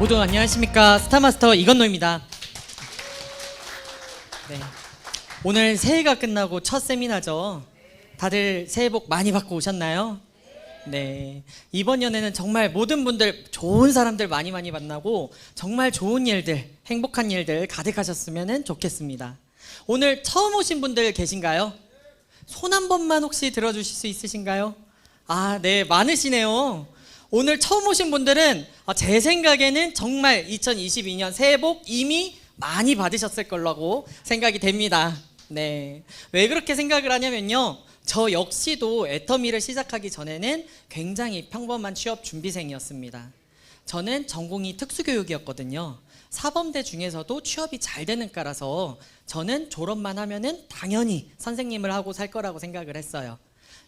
모두 안녕하십니까. 스타마스터 이건노입니다. 네. 오늘 새해가 끝나고 첫 세미나죠. 다들 새해 복 많이 받고 오셨나요? 네. 이번 연애는 정말 모든 분들 좋은 사람들 많이 만나고 정말 좋은 일들, 행복한 일들 가득하셨으면 좋겠습니다. 오늘 처음 오신 분들 계신가요? 손 한 번만 혹시 들어주실 수 있으신가요? 아, 네, 많으시네요. 오늘 처음 오신 분들은 제 생각에는 정말 2022년 새해 복 이미 많이 받으셨을 거라고 생각이 됩니다. 네. 왜 그렇게 생각을 하냐면요. 저 역시도 애터미를 시작하기 전에는 굉장히 평범한 취업 준비생이었습니다. 저는 전공이 특수교육이었거든요. 사범대 중에서도 취업이 잘 되는 과라서 저는 졸업만 하면은 당연히 선생님을 하고 살 거라고 생각을 했어요.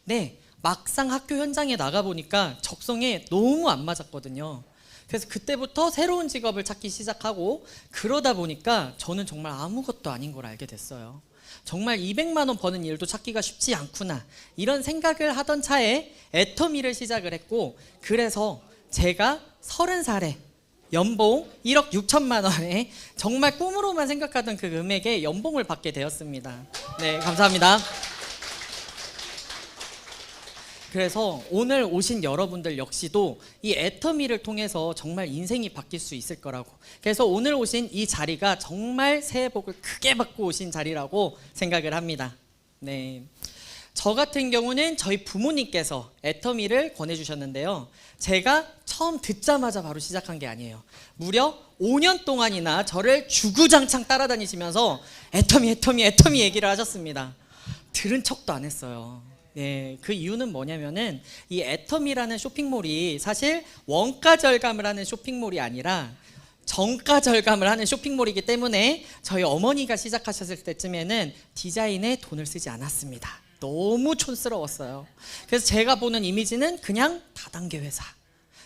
네, 막상 학교 현장에 나가보니까 적성에 너무 안 맞았거든요. 그래서 그때부터 새로운 직업을 찾기 시작하고 그러다 보니까 저는 정말 아무것도 아닌 걸 알게 됐어요. 정말 200만 원 버는 일도 찾기가 쉽지 않구나, 이런 생각을 하던 차에 애터미를 시작을 했고, 그래서 제가 30살에 연봉 1억 6천만 원에 정말 꿈으로만 생각하던 그 금액의 연봉을 받게 되었습니다. 네, 감사합니다. 그래서 오늘 오신 여러분들 역시도 이 애터미를 통해서 정말 인생이 바뀔 수 있을 거라고, 그래서 오늘 오신 이 자리가 정말 새해 복을 크게 받고 오신 자리라고 생각을 합니다. 네. 저 같은 경우는 저희 부모님께서 애터미를 권해주셨는데요. 제가 처음 듣자마자 바로 시작한 게 아니에요. 무려 5년 동안이나 저를 주구장창 따라다니시면서 애터미 얘기를 하셨습니다. 들은 척도 안 했어요. 네, 그 이유는 뭐냐면은 이 애터미라는 쇼핑몰이 사실 원가 절감을 하는 쇼핑몰이 아니라 정가 절감을 하는 쇼핑몰이기 때문에 저희 어머니가 시작하셨을 때쯤에는 디자인에 돈을 쓰지 않았습니다. 너무 촌스러웠어요. 그래서 제가 보는 이미지는 그냥 다단계 회사.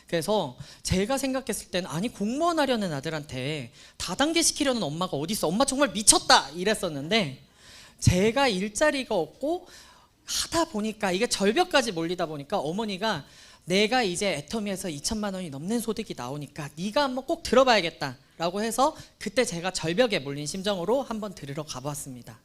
그래서 제가 생각했을 때는 아니, 공무원 하려는 아들한테 다단계 시키려는 엄마가 어디 있어, 엄마 정말 미쳤다 이랬었는데, 제가 일자리가 없고 하다 보니까 이게 절벽까지 몰리다 보니까 어머니가 내가 이제 애터미에서 2천만 원이 넘는 소득이 나오니까 네가 한번 꼭 들어봐야겠다 라고 해서 그때 제가 절벽에 몰린 심정으로 한번 들으러 가봤습니다.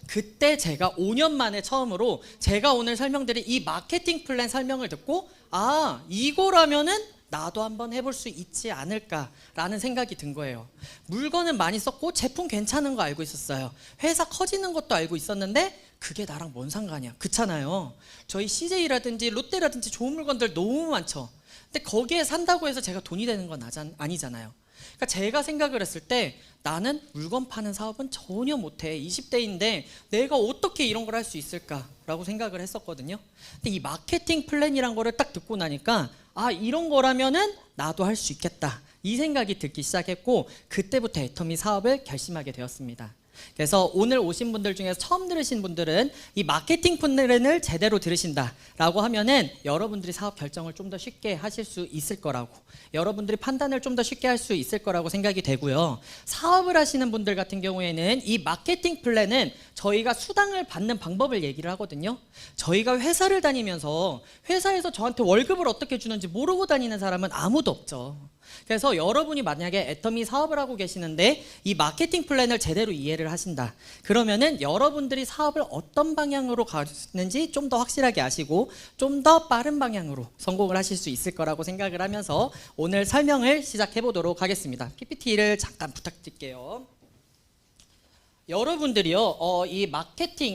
그때 제가 5년 만에 처음으로 제가 오늘 설명드린 이 마케팅 플랜 설명을 듣고 아, 이거라면은 나도 한번 해볼 수 있지 않을까라는 생각이 든 거예요. 물건은 많이 썼고 제품 괜찮은 거 알고 있었어요. 회사 커지는 것도 알고 있었는데 그게 나랑 뭔 상관이야. 그렇잖아요. 저희 CJ라든지 롯데라든지 좋은 물건들 너무 많죠. 근데 거기에 산다고 해서 제가 돈이 되는 건 아니잖아요. 그러니까 제가 생각을 했을 때 나는 물건 파는 사업은 전혀 못해. 20대인데 내가 어떻게 이런 걸 할 수 있을까라고 생각을 했었거든요. 근데 이 마케팅 플랜이란 거를 딱 듣고 나니까 아, 이런 거라면은 나도 할 수 있겠다, 이 생각이 들기 시작했고 그때부터 애터미 사업을 결심하게 되었습니다. 그래서 오늘 오신 분들 중에서 처음 들으신 분들은 이 마케팅 플랜을 제대로 들으신다라고 하면은 여러분들이 사업 결정을 좀 더 쉽게 하실 수 있을 거라고, 여러분들이 판단을 좀 더 쉽게 할 수 있을 거라고 생각이 되고요. 사업을 하시는 분들 같은 경우에는 이 마케팅 플랜은 저희가 수당을 받는 방법을 얘기를 하거든요. 저희가 회사를 다니면서 회사에서 저한테 월급을 어떻게 주는지 모르고 다니는 사람은 아무도 없죠. 그래서 여러분이 만약에 애터미 사업을 하고 계시는데 이 마케팅 플랜을 제대로 이해를 하신다, 그러면은 여러분들이 사업을 어떤 방향으로 가는지 좀 더 확실하게 아시고 좀 더 빠른 방향으로 성공을 하실 수 있을 거라고 생각을 하면서 오늘 설명을 시작해 보도록 하겠습니다. PPT를 잠깐 부탁드릴게요. 여러분들이요, 이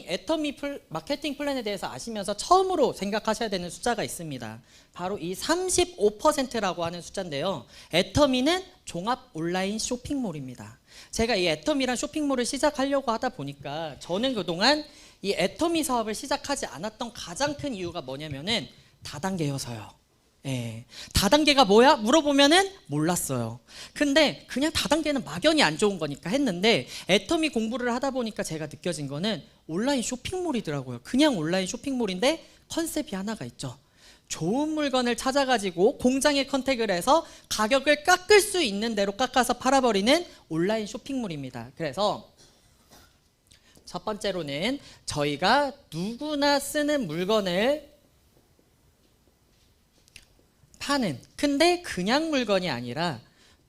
애터미 마케팅 플랜에 대해서 아시면서 처음으로 생각하셔야 되는 숫자가 있습니다. 바로 이 35%라고 하는 숫자인데요. 애터미는 종합 온라인 쇼핑몰입니다. 제가 이 애터미란 쇼핑몰을 시작하려고 하다 보니까 저는 그동안 이 애터미 사업을 시작하지 않았던 가장 큰 이유가 뭐냐면은 다단계여서요. 예, 다단계가 뭐야? 물어보면은 몰랐어요. 근데 그냥 다단계는 막연히 안 좋은 거니까 했는데 애터미 공부를 하다 보니까 제가 느껴진 거는 온라인 쇼핑몰이더라고요. 그냥 온라인 쇼핑몰인데 컨셉이 하나가 있죠. 좋은 물건을 찾아가지고 공장에 컨택을 해서 가격을 깎을 수 있는 대로 깎아서 팔아버리는 온라인 쇼핑몰입니다. 그래서 첫 번째로는 저희가 누구나 쓰는 물건을 파는, 근데 그냥 물건이 아니라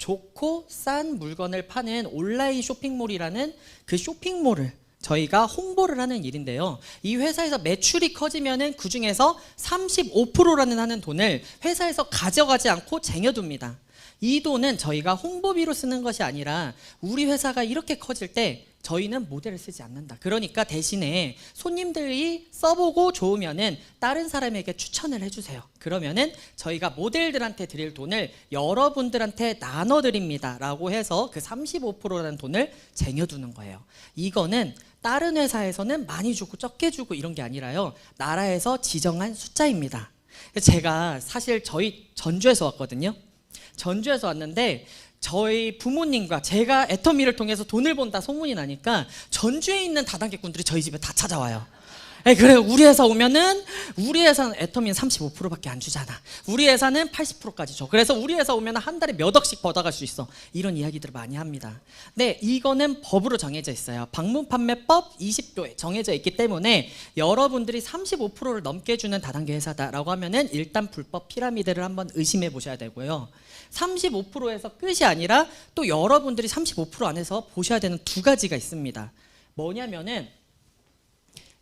좋고 싼 물건을 파는 온라인 쇼핑몰이라는 그 쇼핑몰을 저희가 홍보를 하는 일인데요. 이 회사에서 매출이 커지면은 그 중에서 35%라는 하는 돈을 회사에서 가져가지 않고 쟁여둡니다. 이 돈은 저희가 홍보비로 쓰는 것이 아니라 우리 회사가 이렇게 커질 때 저희는 모델을 쓰지 않는다. 그러니까 대신에 손님들이 써보고 좋으면은 다른 사람에게 추천을 해주세요. 그러면은 저희가 모델들한테 드릴 돈을 여러분들한테 나눠드립니다 라고 해서 그 35%라는 돈을 쟁여두는 거예요. 이거는 다른 회사에서는 많이 주고 적게 주고 이런 게 아니라요, 나라에서 지정한 숫자입니다. 제가 사실 저희 전주에서 왔거든요. 전주에서 왔는데 저희 부모님과 제가 애터미를 통해서 돈을 번다 소문이 나니까 전주에 있는 다단계꾼들이 저희 집에 다 찾아와요. 그래요. 우리 회사 오면은 우리 회사는 애터미는 35%밖에 안 주잖아. 우리 회사는 80%까지 줘. 그래서 우리 회사 오면 한 달에 몇 억씩 받아갈 수 있어. 이런 이야기들을 많이 합니다. 네, 이거는 법으로 정해져 있어요. 방문판매법 20조에 정해져 있기 때문에 여러분들이 35%를 넘게 주는 다단계 회사다라고 하면은 일단 불법 피라미드를 한번 의심해 보셔야 되고요. 35%에서 끝이 아니라 또 여러분들이 35% 안에서 보셔야 되는 두 가지가 있습니다. 뭐냐면은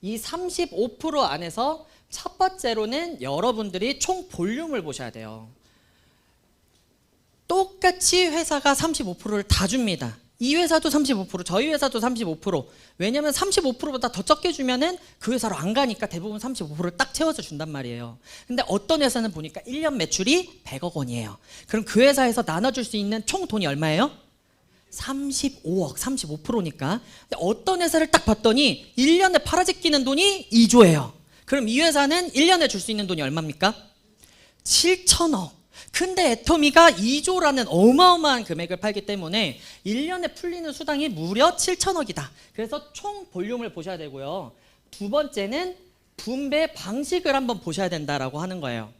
이 35% 안에서 첫 번째로는 여러분들이 총 볼륨을 보셔야 돼요. 똑같이 회사가 35%를 다 줍니다. 이 회사도 35%, 저희 회사도 35%. 왜냐면 35%보다 더 적게 주면은 그 회사로 안 가니까 대부분 35%를 딱 채워서 준단 말이에요. 근데 어떤 회사는 보니까 1년 매출이 100억 원이에요. 그럼 그 회사에서 나눠줄 수 있는 총 돈이 얼마예요? 35억, 35%니까. 근데 어떤 회사를 딱 봤더니 1년에 팔아제끼는 돈이 2조예요. 그럼 이 회사는 1년에 줄 수 있는 돈이 얼마입니까? 7천억. 근데 애터미가 2조라는 어마어마한 금액을 팔기 때문에 1년에 풀리는 수당이 무려 7천억이다. 그래서 총 볼륨을 보셔야 되고요. 두 번째는 분배 방식을 한번 보셔야 된다라고 하는 거예요.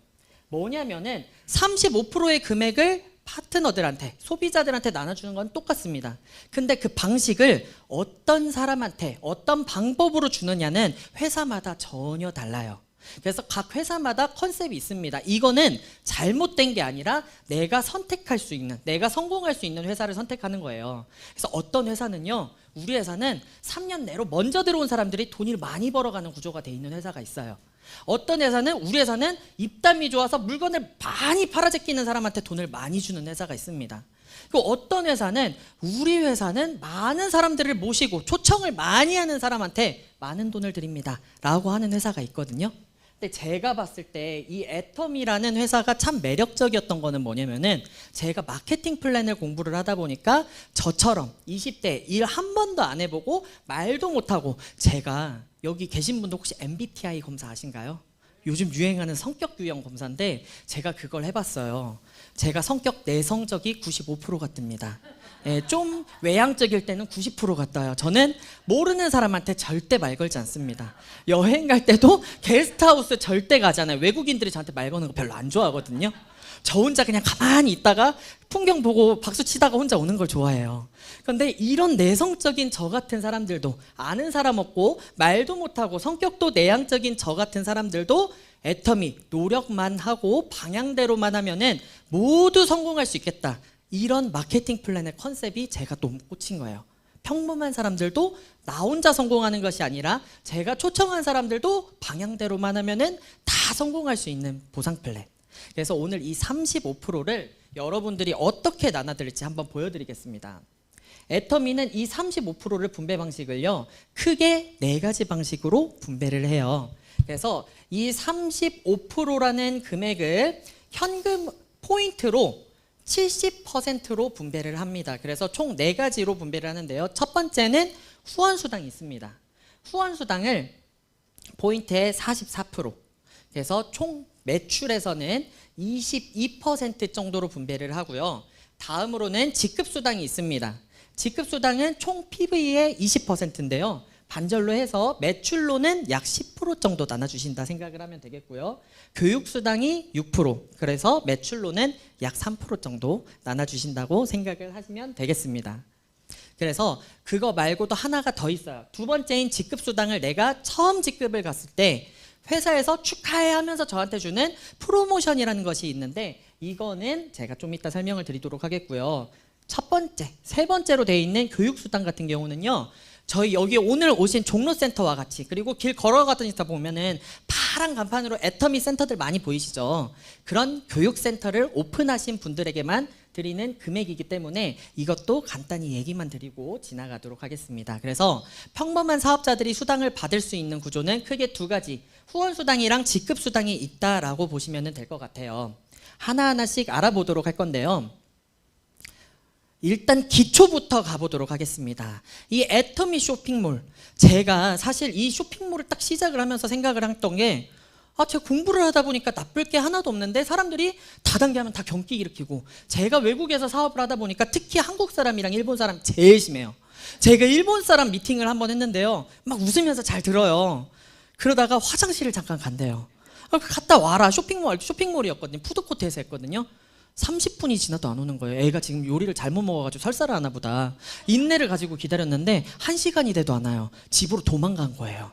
뭐냐면은 35%의 금액을 파트너들한테, 소비자들한테 나눠주는 건 똑같습니다. 근데 그 방식을 어떤 사람한테 어떤 방법으로 주느냐는 회사마다 전혀 달라요. 그래서 각 회사마다 컨셉이 있습니다. 이거는 잘못된 게 아니라 내가 선택할 수 있는, 내가 성공할 수 있는 회사를 선택하는 거예요. 그래서 어떤 회사는요, 우리 회사는 3년 내로 먼저 들어온 사람들이 돈을 많이 벌어가는 구조가 돼 있는 회사가 있어요. 어떤 회사는, 우리 회사는 입담이 좋아서 물건을 많이 팔아제끼는 사람한테 돈을 많이 주는 회사가 있습니다. 그리고 어떤 회사는, 우리 회사는 많은 사람들을 모시고 초청을 많이 하는 사람한테 많은 돈을 드립니다 라고 하는 회사가 있거든요. 근데 제가 봤을 때 이 애터미라는 회사가 참 매력적이었던 거는 뭐냐면은, 제가 마케팅 플랜을 공부를 하다 보니까 저처럼 20대 일 한 번도 안 해보고 말도 못하고, 제가 여기 계신 분들 혹시 MBTI 검사 아신가요? 요즘 유행하는 성격 유형 검사인데 제가 그걸 해봤어요. 제가 성격 내성적이 95% 같답니다. 좀 외향적일 때는 90% 같아요. 저는 모르는 사람한테 절대 말 걸지 않습니다. 여행 갈 때도 게스트하우스 절대 가잖아요. 외국인들이 저한테 말 거는 거 별로 안 좋아하거든요. 저 혼자 그냥 가만히 있다가 풍경 보고 박수 치다가 혼자 오는 걸 좋아해요. 그런데 이런 내성적인 저 같은 사람들도, 아는 사람 없고 말도 못하고 성격도 내향적인 저 같은 사람들도 애터미 노력만 하고 방향대로만 하면은 모두 성공할 수 있겠다. 이런 마케팅 플랜의 컨셉이 제가 너무 꽂힌 거예요. 평범한 사람들도 나 혼자 성공하는 것이 아니라 제가 초청한 사람들도 방향대로만 하면은 다 성공할 수 있는 보상 플랜. 그래서 오늘 이 35%를 여러분들이 어떻게 나눠드릴지 한번 보여드리겠습니다. 애터미는 이 35%를 분배 방식을요, 크게 4가지 방식으로 분배를 해요. 그래서 이 35%라는 금액을 현금 포인트로 70%로 분배를 합니다. 그래서 총 4가지로 분배를 하는데요. 첫 번째는 후원수당이 있습니다. 후원수당을 포인트에 44%, 그래서 총 매출에서는 22% 정도로 분배를 하고요. 다음으로는 직급수당이 있습니다. 직급수당은 총 PV의 20%인데요. 반절로 해서 매출로는 약 10% 정도 나눠주신다 생각을 하면 되겠고요. 교육수당이 6%, 그래서 매출로는 약 3% 정도 나눠주신다고 생각을 하시면 되겠습니다. 그래서 그거 말고도 하나가 더 있어요. 두 번째인 직급수당을 내가 처음 직급을 갔을 때 회사에서 축하해 하면서 저한테 주는 프로모션이라는 것이 있는데, 이거는 제가 좀 이따 설명을 드리도록 하겠고요. 첫 번째, 세 번째로 되어 있는 교육수당 같은 경우는요. 저희 여기 오늘 오신 종로센터와 같이 그리고 길 걸어가다 보면은 파란 간판으로 애터미 센터들 많이 보이시죠? 그런 교육센터를 오픈하신 분들에게만 드리는 금액이기 때문에 이것도 간단히 얘기만 드리고 지나가도록 하겠습니다. 그래서 평범한 사업자들이 수당을 받을 수 있는 구조는 크게 두 가지, 후원수당이랑 직급수당이 있다라고 보시면 될 것 같아요. 하나하나씩 알아보도록 할 건데요. 일단 기초부터 가보도록 하겠습니다. 이 애터미 쇼핑몰, 제가 사실 이 쇼핑몰을 딱 시작을 하면서 생각을 했던 게 제가 공부를 하다 보니까 나쁠 게 하나도 없는데 사람들이 다단계하면 다 경기 일으키고, 제가 외국에서 사업을 하다 보니까 특히 한국 사람이랑 일본 사람 제일 심해요. 제가 일본 사람 미팅을 한번 했는데요, 막 웃으면서 잘 들어요. 그러다가 화장실을 잠깐 간대요. 갔다 와라. 쇼핑몰이었거든요. 푸드코트에서 했거든요. 30분이 지나도 안 오는 거예요. 애가 지금 요리를 잘못 먹어가지고 설사를 하나 보다. 인내를 가지고 기다렸는데 1시간이 돼도 안 와요. 집으로 도망간 거예요.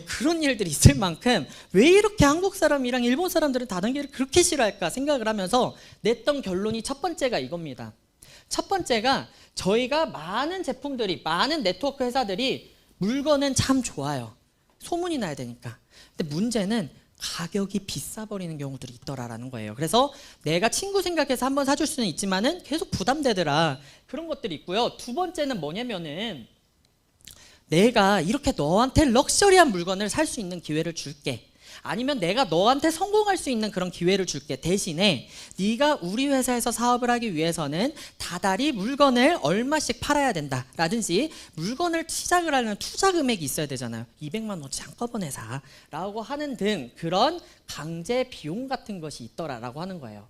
그런 일들이 있을 만큼 왜 이렇게 한국 사람이랑 일본 사람들은 다단계를 그렇게 싫어할까 생각을 하면서 냈던 결론이 첫 번째가 이겁니다. 첫 번째가 저희가 많은 제품들이, 많은 네트워크 회사들이 물건은 참 좋아요. 소문이 나야 되니까. 근데 문제는 가격이 비싸버리는 경우들이 있더라라는 거예요. 그래서 내가 친구 생각해서 한번 사줄 수는 있지만은 계속 부담되더라. 그런 것들이 있고요. 두 번째는 뭐냐면은 내가 이렇게 너한테 럭셔리한 물건을 살 수 있는 기회를 줄게. 아니면 내가 너한테 성공할 수 있는 그런 기회를 줄게. 대신에 네가 우리 회사에서 사업을 하기 위해서는 다달이 물건을 얼마씩 팔아야 된다 라든지 물건을 시작을 하려면 투자 금액이 있어야 되잖아요. 200만 원어치 한꺼번에 사 라고 하는 등 그런 강제 비용 같은 것이 있더라라고 하는 거예요.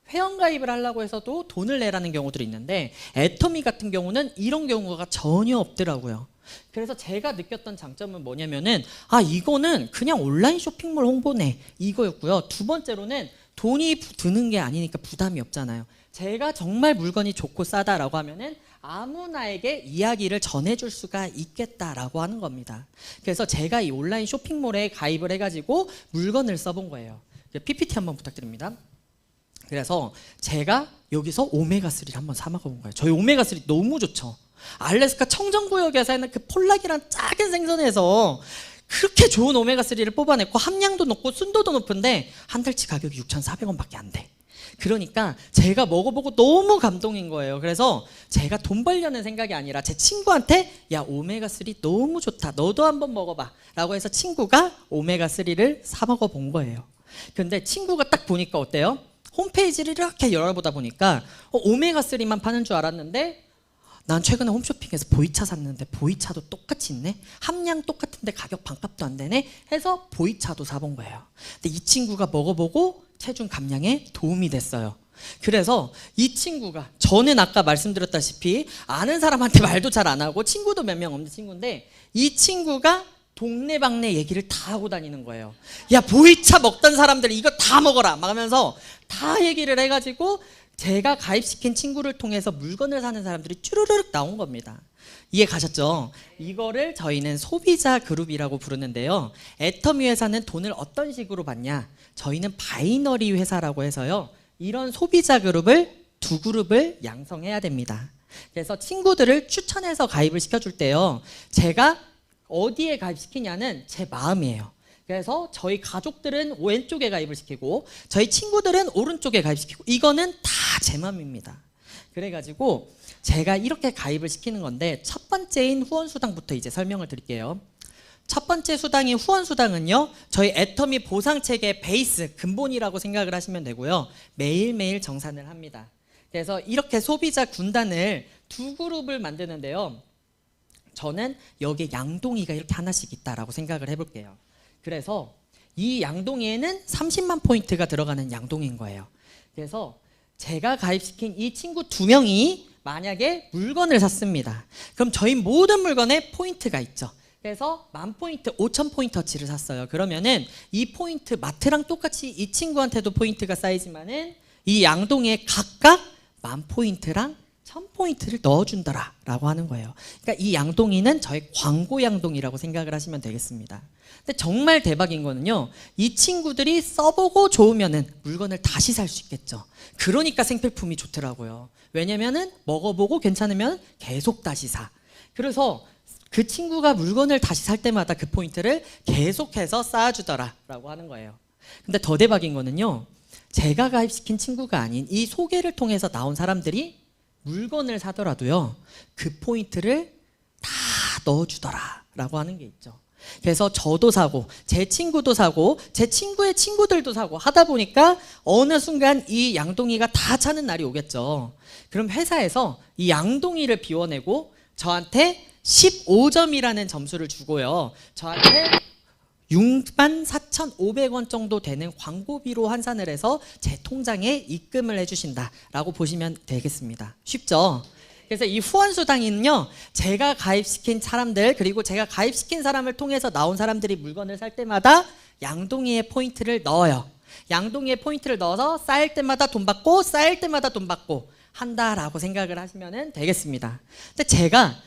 회원가입을 하려고 해서도 돈을 내라는 경우들이 있는데 애터미 같은 경우는 이런 경우가 전혀 없더라고요. 그래서 제가 느꼈던 장점은 뭐냐면은 이거는 그냥 온라인 쇼핑몰 홍보네 이거였고요. 두 번째로는 돈이 드는 게 아니니까 부담이 없잖아요. 제가 정말 물건이 좋고 싸다라고 하면은 아무나에게 이야기를 전해줄 수가 있겠다라고 하는 겁니다. 그래서 제가 이 온라인 쇼핑몰에 가입을 해가지고 물건을 써본 거예요. PPT 한번 부탁드립니다. 그래서 제가 여기서 오메가3를 한번 사 먹어본 거예요. 저희 오메가3 너무 좋죠. 알래스카 청정구역에서 있는 그 폴락이란 작은 생선에서 그렇게 좋은 오메가3를 뽑아냈고 함량도 높고 순도도 높은데 한 달치 가격이 6,400원밖에 안 돼. 그러니까 제가 먹어보고 너무 감동인 거예요. 그래서 제가 돈 벌려는 생각이 아니라 제 친구한테 야 오메가3 너무 좋다. 너도 한번 먹어봐 라고 해서 친구가 오메가3를 사 먹어본 거예요. 근데 친구가 딱 보니까 어때요? 홈페이지를 이렇게 열어보다 보니까 오메가3만 파는 줄 알았는데 난 최근에 홈쇼핑에서 보이차 샀는데 보이차도 똑같이 있네? 함량 똑같은데 가격 반값도 안 되네? 해서 보이차도 사본 거예요. 근데 이 친구가 먹어보고 체중 감량에 도움이 됐어요. 그래서 이 친구가, 저는 아까 말씀드렸다시피 아는 사람한테 말도 잘 안 하고 친구도 몇 명 없는 친구인데 이 친구가 동네방네 얘기를 다 하고 다니는 거예요. 야 보이차 먹던 사람들 이거 다 먹어라 막 하면서 다 얘기를 해가지고 제가 가입시킨 친구를 통해서 물건을 사는 사람들이 쭈르륵 나온 겁니다. 이해 가셨죠? 이거를 저희는 소비자 그룹이라고 부르는데요. 애터미 회사는 돈을 어떤 식으로 받냐? 저희는 바이너리 회사라고 해서요. 이런 소비자 그룹을 두 그룹을 양성해야 됩니다. 그래서 친구들을 추천해서 가입을 시켜줄 때요. 제가 어디에 가입시키냐는 제 마음이에요. 그래서 저희 가족들은 왼쪽에 가입을 시키고 저희 친구들은 오른쪽에 가입시키고 이거는 다 제 맘입니다. 그래가지고 제가 이렇게 가입을 시키는 건데 첫 번째인 후원수당부터 이제 설명을 드릴게요. 첫 번째 수당인 후원수당은요. 저희 애터미 보상체계 베이스, 근본이라고 생각을 하시면 되고요. 매일매일 정산을 합니다. 그래서 이렇게 소비자 군단을 두 그룹을 만드는데요. 저는 여기에 양동이가 이렇게 하나씩 있다라고 생각을 해볼게요. 그래서 이 양동이에는 30만 포인트가 들어가는 양동이인 거예요. 그래서 제가 가입시킨 이 친구 2명이 만약에 물건을 샀습니다. 그럼 저희 모든 물건에 포인트가 있죠. 그래서 1000포인트, 5000포인터치를 샀어요. 그러면은 이 포인트 마트랑 똑같이 이 친구한테도 포인트가 쌓이지만은 이 양동이에 각각 10,000포인트랑 1000포인트를 넣어준더라 라고 하는 거예요. 그러니까 이 양동이는 저의 광고 양동이라고 생각을 하시면 되겠습니다. 근데 정말 대박인 거는요, 이 친구들이 써보고 좋으면은 물건을 다시 살 수 있겠죠. 그러니까 생필품이 좋더라고요. 왜냐면은 먹어보고 괜찮으면 계속 다시 사. 그래서 그 친구가 물건을 다시 살 때마다 그 포인트를 계속해서 쌓아주더라 라고 하는 거예요. 근데 더 대박인 거는요, 제가 가입시킨 친구가 아닌 이 소개를 통해서 나온 사람들이 물건을 사더라도요, 그 포인트를 다 넣어주더라 라고 하는 게 있죠. 그래서 저도 사고 제 친구도 사고 제 친구의 친구들도 사고 하다 보니까 어느 순간 이 양동이가 다 차는 날이 오겠죠. 그럼 회사에서 이 양동이를 비워내고 저한테 15점이라는 점수를 주고요, 저한테 64,500원 정도 되는 광고비로 환산을 해서 제 통장에 입금을 해주신다라고 보시면 되겠습니다. 쉽죠? 그래서 이 후원수당은요, 제가 가입시킨 사람들 그리고 제가 가입시킨 사람을 통해서 나온 사람들이 물건을 살 때마다 양동이에 포인트를 넣어요. 양동이에 포인트를 넣어서 쌓일 때마다 돈 받고 쌓일 때마다 돈 받고 한다라고 생각을 하시면 되겠습니다. 근데 제가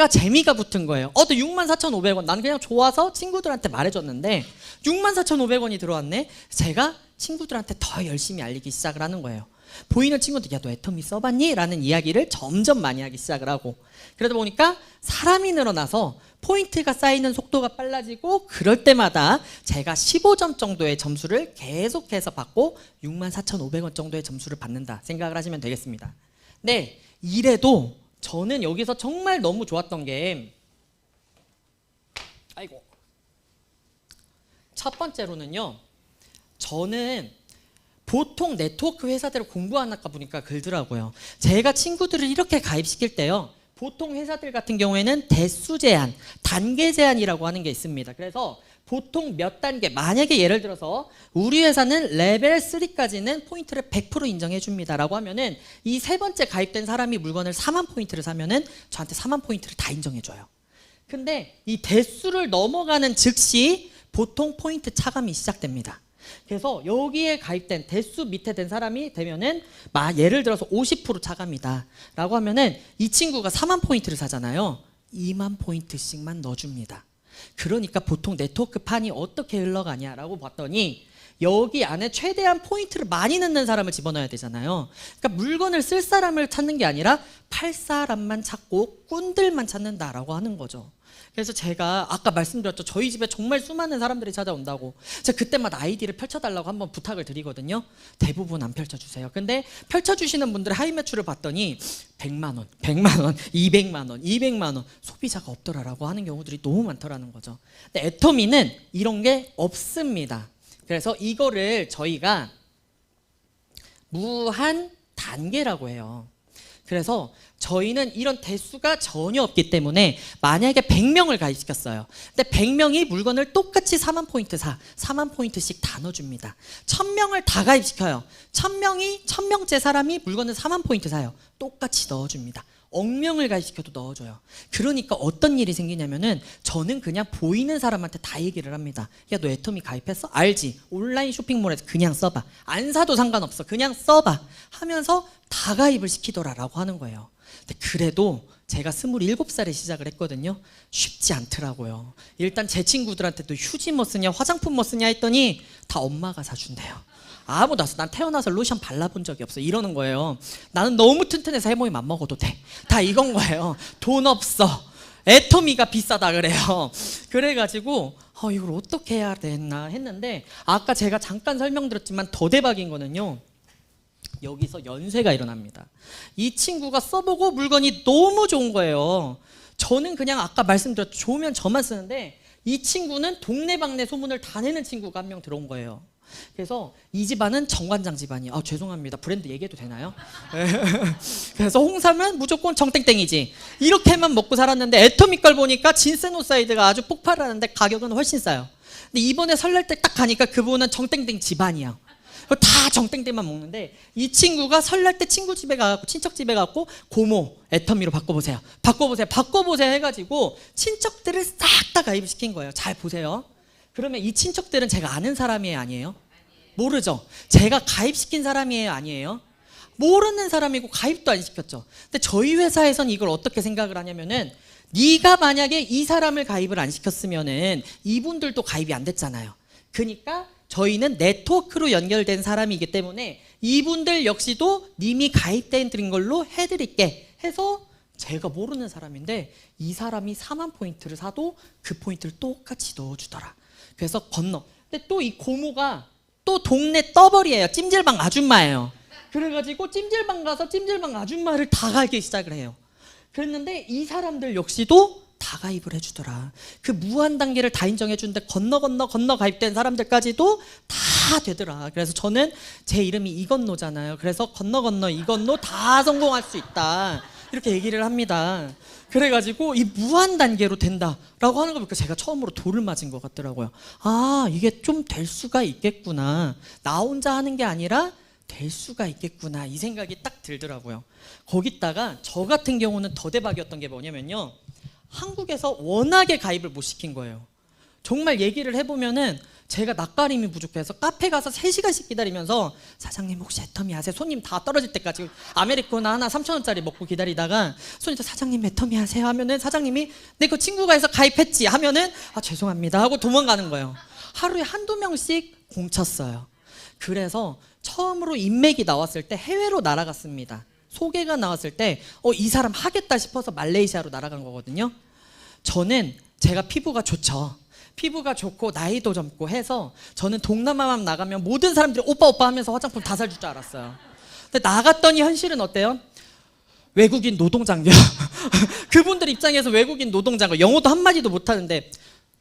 재미가 붙은 거예요. 64,500원. 나는 그냥 좋아서 친구들한테 말해줬는데 64,500원이 들어왔네. 제가 친구들한테 더 열심히 알리기 시작을 하는 거예요. 보이는 친구들, 야, 너 애터미 써봤니? 라는 이야기를 점점 많이 하기 시작을 하고, 그러다 보니까 사람이 늘어나서 포인트가 쌓이는 속도가 빨라지고, 그럴 때마다 제가 15점 정도의 점수를 계속해서 받고 64,500원 정도의 점수를 받는다 생각을 하시면 되겠습니다. 네, 이래도 저는 여기서 정말 너무 좋았던 게, 첫 번째로는요, 저는 보통 네트워크 회사들을 공부하니까 보니까 그러더라고요. 제가 친구들을 이렇게 가입시킬 때요, 보통 회사들 같은 경우에는 대수 제한, 단계 제한이라고 하는 게 있습니다. 그래서 보통 몇 단계, 만약에 예를 들어서 우리 회사는 레벨 3까지는 포인트를 100% 인정해 줍니다 라고 하면은, 이 세 번째 가입된 사람이 물건을 4만 포인트를 사면은 저한테 4만 포인트를 다 인정해 줘요. 근데 이 대수를 넘어가는 즉시 보통 포인트 차감이 시작됩니다. 그래서 여기에 가입된 대수 밑에 된 사람이 되면은, 예를 들어서 50% 차감이다 라고 하면은 이 친구가 4만 포인트를 사잖아요. 2만 포인트씩만 넣어줍니다. 그러니까 보통 네트워크 판이 어떻게 흘러가냐라고 봤더니, 여기 안에 최대한 포인트를 많이 넣는 사람을 집어넣어야 되잖아요. 그러니까 물건을 쓸 사람을 찾는 게 아니라 팔 사람만 찾고 꾼들만 찾는다라고 하는 거죠. 그래서 제가 아까 말씀드렸죠, 저희 집에 정말 수많은 사람들이 찾아온다고. 제가 그때마다 아이디를 펼쳐달라고 한번 부탁을 드리거든요. 대부분 안 펼쳐주세요. 근데 펼쳐주시는 분들의 하위 매출을 봤더니 100만 원, 100만 원, 200만 원, 200만 원, 소비자가 없더라라고 하는 경우들이 너무 많더라는 거죠. 근데 애터미는 이런 게 없습니다. 그래서 이거를 저희가 무한 단계라고 해요. 그래서 저희는 이런 대수가 전혀 없기 때문에, 만약에 100명을 가입시켰어요. 근데 100명이 물건을 똑같이 4만 포인트 4만 포인트씩 다 넣어줍니다. 1000명을 다 가입시켜요. 1000명째 사람이 물건을 4만 포인트 사요. 똑같이 넣어줍니다. 억명을 가입시켜도 넣어줘요. 그러니까 어떤 일이 생기냐면은, 저는 그냥 보이는 사람한테 다 얘기를 합니다. 야, 너 애터미 가입했어? 알지? 온라인 쇼핑몰에서 그냥 써봐. 안 사도 상관없어. 그냥 써봐. 하면서 다 가입을 시키더라라고 하는 거예요. 근데 그래도 제가 27살에 시작을 했거든요. 쉽지 않더라고요. 일단 제 친구들한테도 휴지 뭐 쓰냐, 화장품 뭐 쓰냐 했더니 다 엄마가 사준대요. 아무도 난 태어나서 로션 발라본 적이 없어 이러는 거예요. 나는 너무 튼튼해서 해모임 안 먹어도 돼. 다 이건 거예요. 돈 없어. 애터미가 비싸다 그래요. 그래가지고 이걸 어떻게 해야 되나 했는데, 아까 제가 잠깐 설명드렸지만 더 대박인 거는요, 여기서 연쇄가 일어납니다. 이 친구가 써보고 물건이 너무 좋은 거예요. 저는 그냥 아까 말씀드렸죠, 좋으면 저만 쓰는데, 이 친구는 동네방네 소문을 다 내는 친구가 한 명 들어온 거예요. 그래서 이 집안은 정관장 집안이에요. 죄송합니다. 브랜드 얘기해도 되나요? 그래서 홍삼은 무조건 정땡땡이지. 이렇게만 먹고 살았는데, 애터미 걸 보니까 진세노사이드가 아주 폭발하는데 가격은 훨씬 싸요. 근데 이번에 설날 때 딱 가니까 그분은 정땡땡 집안이야. 다 정땡땡만 먹는데, 이 친구가 설날 때 친구 집에 가고 친척 집에 가고, 고모 애터미로 바꿔보세요 해가지고 친척들을 싹 다 가입을 시킨 거예요. 잘 보세요. 그러면 이 친척들은 제가 아는 사람이에요, 아니에요? 모르죠. 제가 가입시킨 사람이에요, 아니에요? 모르는 사람이고 가입도 안 시켰죠. 근데 저희 회사에서는 이걸 어떻게 생각을 하냐면은 네가 만약에 이 사람을 가입을 안 시켰으면은 이분들도 가입이 안 됐잖아요. 그러니까 저희는 네트워크로 연결된 사람이기 때문에 이분들 역시도 님이 가입된 걸로 해드릴게 해서 제가 모르는 사람인데 이 사람이 4만 포인트를 사도 그 포인트를 똑같이 넣어주더라. 그래서 건너. 근데 또 이 고모가 또 동네 떠벌이에요. 찜질방 아줌마예요. 그래가지고 찜질방 가서 찜질방 아줌마를 다 가기 시작을 해요. 그랬는데 이 사람들 역시도 다 가입을 해주더라. 그 무한 단계를 다 인정해주는데 건너 가입된 사람들까지도 다 되더라. 그래서 저는 제 이름이 이건노잖아요. 그래서 건너 이건노 다 성공할 수 있다. 이렇게 얘기를 합니다. 그래가지고 이 무한 단계로 된다라고 하는 거 보니까 제가 처음으로 돌을 맞은 것 같더라고요. 아, 이게 좀 될 수가 있겠구나. 나 혼자 하는 게 아니라 될 수가 있겠구나. 이 생각이 딱 들더라고요. 거기다가 저 같은 경우는 더 대박이었던 게 뭐냐면요. 한국에서 워낙에 가입을 못 시킨 거예요. 정말 얘기를 해보면은 제가 낯가림이 부족해서 카페 가서 3시간씩 기다리면서 사장님 혹시 애터미 아세요? 손님 다 떨어질 때까지 아메리카노 하나 3,000원짜리 먹고 기다리다가 손님도 사장님 애터미 아세요? 하면은 사장님이 내 그 친구가 해서 가입했지 하면은 아 죄송합니다 하고 도망가는 거예요. 하루에 한두 명씩 공쳤어요. 그래서 처음으로 인맥이 나왔을 때 해외로 날아갔습니다. 소개가 나왔을 때 이 사람 하겠다 싶어서 말레이시아로 날아간 거거든요. 저는 제가 피부가 좋죠. 피부가 좋고 나이도 젊고 해서 저는 동남아만 나가면 모든 사람들이 오빠 하면서 화장품 다 사줄 줄 알았어요. 근데 나갔더니 현실은 어때요? 외국인 노동장려. 그분들 입장에서 외국인 노동장려. 영어도 한마디도 못하는데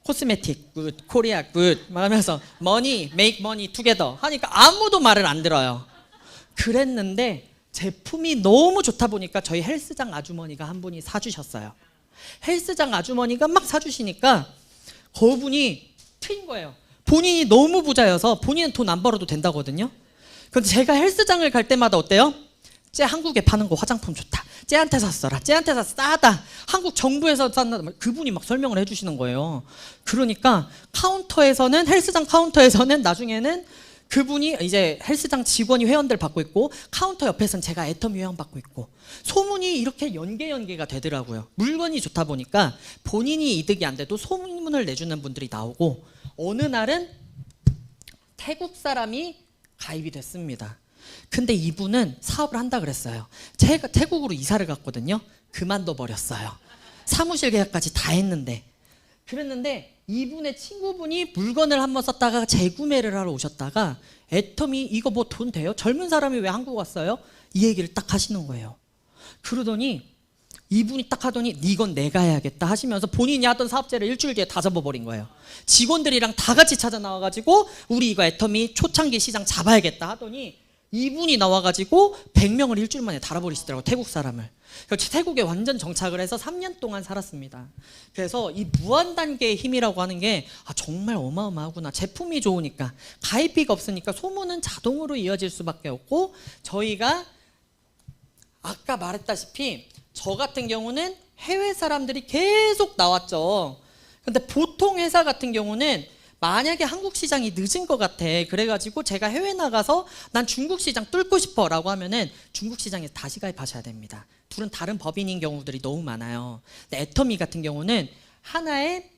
코스메틱 굿, 코리아 굿 하면서 머니, 메이크 머니 투게더 하니까 아무도 말을 안 들어요. 그랬는데 제품이 너무 좋다 보니까 저희 헬스장 아주머니가 한 분이 사주셨어요. 헬스장 아주머니가 막 사주시니까 그분이 트인 거예요. 본인이 너무 부자여서 본인은 돈 안 벌어도 된다거든요. 근데 제가 헬스장을 갈 때마다 어때요? 쟤 한국에 파는 거 화장품 좋다. 쟤한테 샀어라. 쟤한테 샀어. 싸다. 한국 정부에서 샀나. 그분이 막 설명을 해주시는 거예요. 그러니까 카운터에서는 헬스장 카운터에서는 나중에는 그분이 이제 헬스장 직원이 회원들 받고 있고 카운터 옆에서는 제가 애터미 회원 받고 있고 소문이 이렇게 연계가 되더라고요. 물건이 좋다 보니까 본인이 이득이 안 돼도 소문을 내주는 분들이 나오고 어느 날은 태국 사람이 가입이 됐습니다. 근데 이분은 사업을 한다 그랬어요. 제가 태국으로 이사를 갔거든요. 그만둬 버렸어요. 사무실 계약까지 다 했는데 그랬는데 이분의 친구분이 물건을 한번 썼다가 재구매를 하러 오셨다가 애터미 이거 뭐 돈 돼요? 젊은 사람이 왜 한국 왔어요? 이 얘기를 딱 하시는 거예요. 그러더니 이분이 딱 하더니 이건 내가 해야겠다 하시면서 본인이 하던 사업체를 일주일 뒤에 다 접어버린 거예요. 직원들이랑 다 같이 찾아 나와가지고 우리 이거 애터미 초창기 시장 잡아야겠다 하더니 이분이 나와가지고 100명을 일주일 만에 달아버리시더라고요. 태국 사람을. 그래서 태국에 완전 정착을 해서 3년 동안 살았습니다. 그래서 이 무한단계의 힘이라고 하는 게 정말 어마어마하구나. 제품이 좋으니까 가입비가 없으니까 소문은 자동으로 이어질 수밖에 없고 저희가 아까 말했다시피 저 같은 경우는 해외 사람들이 계속 나왔죠. 근데 보통 회사 같은 경우는 만약에 한국 시장이 늦은 것 같아. 그래가지고 제가 해외 나가서 난 중국 시장 뚫고 싶어 라고 하면은 중국 시장에서 다시 가입하셔야 됩니다. 둘은 다른 법인인 경우들이 너무 많아요. 근데 애터미 같은 경우는 하나의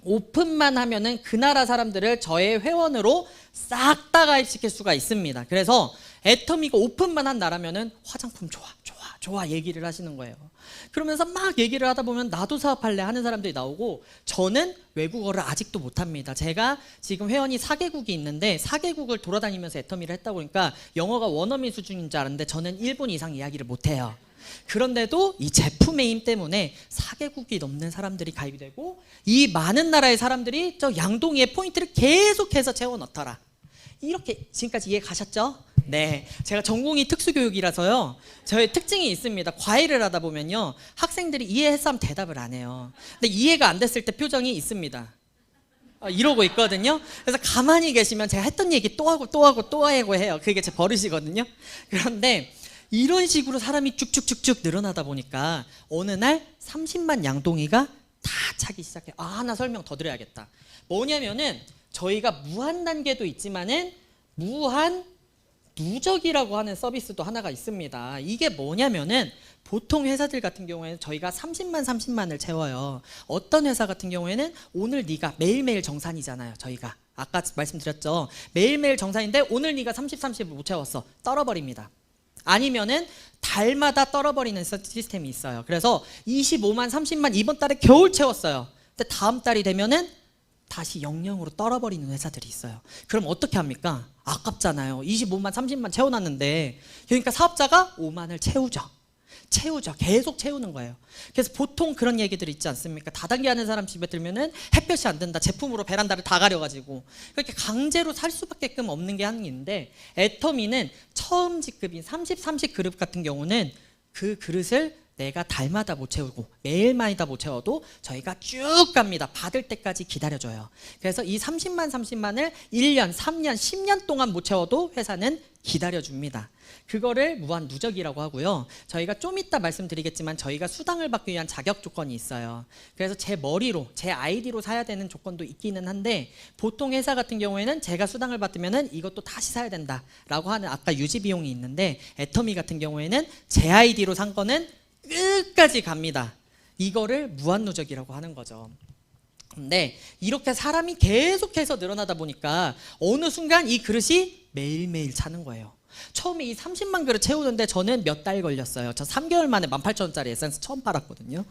오픈만 하면은 그 나라 사람들을 저의 회원으로 싹 다 가입시킬 수가 있습니다. 그래서 애터미가 오픈만 한 나라면은 화장품 좋아 얘기를 하시는 거예요. 그러면서 막 얘기를 하다 보면 나도 사업할래 하는 사람들이 나오고 저는 외국어를 아직도 못합니다. 제가 지금 회원이 4개국이 있는데 4개국을 돌아다니면서 애터미를 했다 보니까 영어가 원어민 수준인 줄 알았는데 저는 1분 이상 이야기를 못해요. 그런데도 이 제품의 힘 때문에 4개국이 넘는 사람들이 가입이 되고 이 많은 나라의 사람들이 저 양동이의 포인트를 계속해서 채워 넣더라. 이렇게 지금까지 이해 가셨죠? 네, 제가 전공이 특수교육이라서요. 저의 특징이 있습니다. 과외를 하다 보면요, 학생들이 이해했어 하면 대답을 안 해요. 근데 이해가 안 됐을 때 표정이 있습니다. 이러고 있거든요. 그래서 가만히 계시면 제가 했던 얘기 또 하고 해요. 그게 제 버릇이거든요. 그런데 이런 식으로 사람이 쭉쭉쭉쭉 늘어나다 보니까 어느 날 30만 양동이가 다 차기 시작해요. 하나 설명 더 드려야겠다. 뭐냐면은 저희가 무한 단계도 있지만은 무한 누적이라고 하는 서비스도 하나가 있습니다. 이게 뭐냐면은 보통 회사들 같은 경우에는 저희가 30만을 채워요. 어떤 회사 같은 경우에는 오늘 네가 매일매일 정산이잖아요. 저희가 아까 말씀드렸죠. 매일매일 정산인데 오늘 네가 30을 못 채웠어. 떨어버립니다. 아니면은 달마다 떨어버리는 시스템이 있어요. 그래서 25만, 30만 이번 달에 겨울 채웠어요. 근데 다음 달이 되면은 다시 0으로 떨어버리는 회사들이 있어요. 그럼 어떻게 합니까? 아깝잖아요. 25만, 30만 채워놨는데. 그러니까 사업자가 5만을 채우죠. 계속 채우는 거예요. 그래서 보통 그런 얘기들 있지 않습니까? 다단계 하는 사람 집에 들면은 햇볕이 안 된다. 제품으로 베란다를 다 가려가지고 그렇게 강제로 살 수밖에끔 없는 게 한계인데, 애터미는 처음 직급인 30 그룹 같은 경우는 그 그릇을 내가 달마다 못 채우고 매일마다 못 채워도 저희가 쭉 갑니다. 받을 때까지 기다려줘요. 그래서 이 30만을 1년, 3년, 10년 동안 못 채워도 회사는 기다려줍니다. 그거를 무한 누적이라고 하고요. 저희가 좀 이따 말씀드리겠지만 저희가 수당을 받기 위한 자격 조건이 있어요. 그래서 제 머리로, 제 아이디로 사야 되는 조건도 있기는 한데, 보통 회사 같은 경우에는 제가 수당을 받으면은 이것도 다시 사야 된다라고 하는 아까 유지 비용이 있는데, 애터미 같은 경우에는 제 아이디로 산 거는 끝까지 갑니다. 이거를 무한 누적이라고 하는 거죠. 근데 이렇게 사람이 계속해서 늘어나다 보니까 어느 순간 이 그릇이 매일매일 차는 거예요. 처음에 이 30만 그릇 채우는데 저는 몇 달 걸렸어요. 저 3개월 만에 18,000원짜리 에센스 처음 팔았거든요.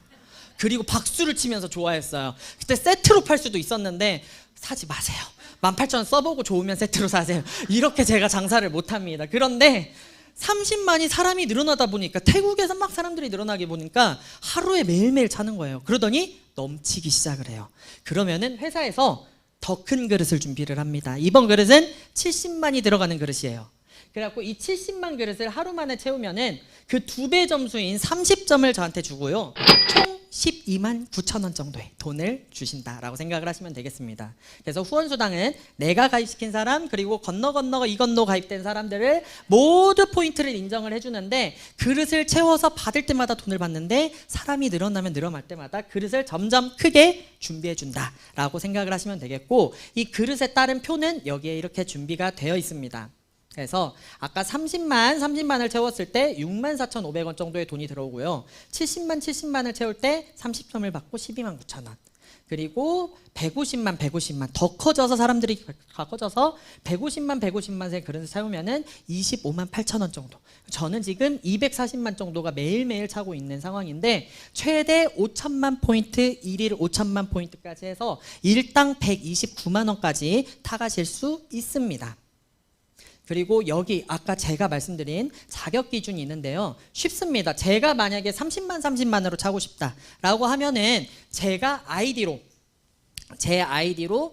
그리고 박수를 치면서 좋아했어요. 그때 세트로 팔 수도 있었는데 사지 마세요. 18,000원 써보고 좋으면 세트로 사세요. 이렇게 제가 장사를 못합니다. 그런데 30만이 사람이 늘어나다 보니까, 태국에서 막 사람들이 늘어나게 보니까 하루에 매일매일 차는 거예요. 그러더니 넘치기 시작을 해요. 그러면은 회사에서 더 큰 그릇을 준비를 합니다. 이번 그릇은 70만이 들어가는 그릇이에요. 그래갖고 이 70만 그릇을 하루 만에 채우면은 그 2배 점수인 30점을 저한테 주고요. 총 12만 9천 원 정도의 돈을 주신다라고 생각을 하시면 되겠습니다. 그래서 후원수당은 내가 가입시킨 사람, 그리고 건너 이 건너 가입된 사람들을 모두 포인트를 인정을 해주는데, 그릇을 채워서 받을 때마다 돈을 받는데 사람이 늘어나면 늘어날 때마다 그릇을 점점 크게 준비해준다라고 생각을 하시면 되겠고, 이 그릇에 따른 표는 여기에 이렇게 준비가 되어 있습니다. 그래서 아까 30만을 채웠을 때 64,500원 정도의 돈이 들어오고요. 70만을 채울 때 30점을 받고 12만 9천 원. 그리고 150만 더 커져서, 사람들이 다 커져서 150만의 그릇을 채우면은 25만 8천 원 정도. 저는 지금 240만 정도가 매일매일 차고 있는 상황인데, 최대 5천만 포인트, 1일 5천만 포인트까지 해서 일당 129만 원까지 타가실 수 있습니다. 그리고 여기 아까 제가 말씀드린 자격 기준이 있는데요. 쉽습니다. 제가 만약에 30만으로 차고 싶다라고 하면은 제 아이디로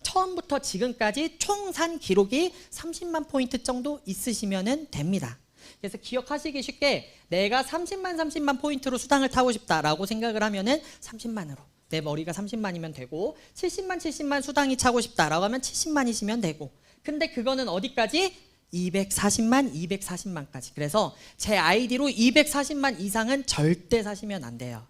처음부터 지금까지 총 산 기록이 30만 포인트 정도 있으시면 됩니다. 그래서 기억하시기 쉽게 내가 30만 포인트로 수당을 타고 싶다라고 생각을 하면은 30만으로. 내 머리가 30만이면 되고, 70만 수당이 차고 싶다라고 하면 70만이시면 되고, 근데 그거는 어디까지? 240만까지. 그래서 제 아이디로 240만 이상은 절대 사시면 안 돼요.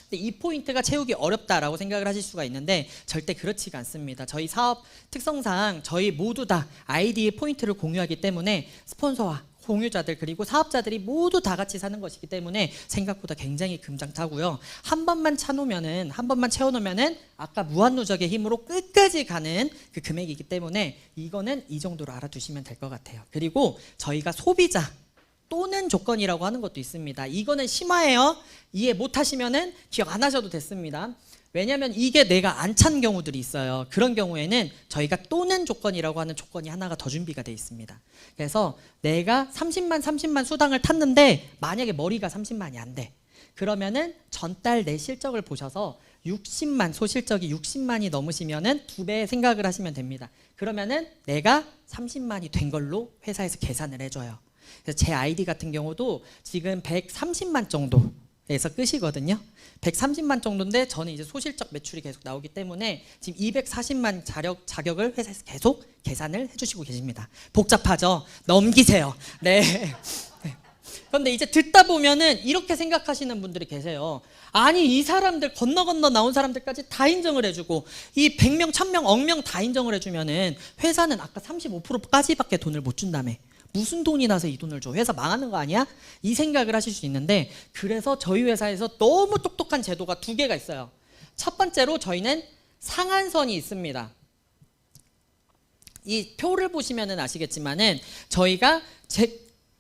근데 이 포인트가 채우기 어렵다라고 생각을 하실 수가 있는데, 절대 그렇지가 않습니다. 저희 사업 특성상 저희 모두 다 아이디의 포인트를 공유하기 때문에 스폰서와 공유자들 그리고 사업자들이 모두 다 같이 사는 것이기 때문에 생각보다 굉장히 금장타고요. 한 번만 채워놓으면은 아까 무한누적의 힘으로 끝까지 가는 그 금액이기 때문에 이거는 이 정도로 알아두시면 될 것 같아요. 그리고 저희가 소비자 또는 조건이라고 하는 것도 있습니다. 이거는 심화예요. 이해 못하시면은 기억 안 하셔도 됐습니다. 왜냐하면 이게 내가 안 찬 경우들이 있어요. 그런 경우에는 저희가 또는 조건이라고 하는 조건이 하나가 더 준비가 되어 있습니다. 그래서 내가 30만 수당을 탔는데 만약에 머리가 30만이 안 돼. 그러면은 전달 내 실적을 보셔서 60만, 소실적이 60만이 넘으시면은 2배 생각을 하시면 됩니다. 그러면은 내가 30만이 된 걸로 회사에서 계산을 해줘요. 그래서 제 아이디 같은 경우도 지금 130만 정도에서 끝이거든요. 130만 정도인데 저는 이제 소실적 매출이 계속 나오기 때문에 지금 240만 자격을 회사에서 계속 계산을 해주시고 계십니다. 복잡하죠? 넘기세요. 네. 그런데 이제 듣다 보면은 이렇게 생각하시는 분들이 계세요. 아니 이 사람들 건너 나온 사람들까지 다 인정을 해주고 이 100명, 1000명, 억명 다 인정을 해주면은 회사는 아까 35%까지밖에 돈을 못 준다며. 무슨 돈이 나서 이 돈을 줘? 회사 망하는 거 아니야? 이 생각을 하실 수 있는데, 그래서 저희 회사에서 너무 똑똑한 제도가 두 개가 있어요. 첫 번째로 저희는 상한선이 있습니다. 이 표를 보시면 아시겠지만은 저희가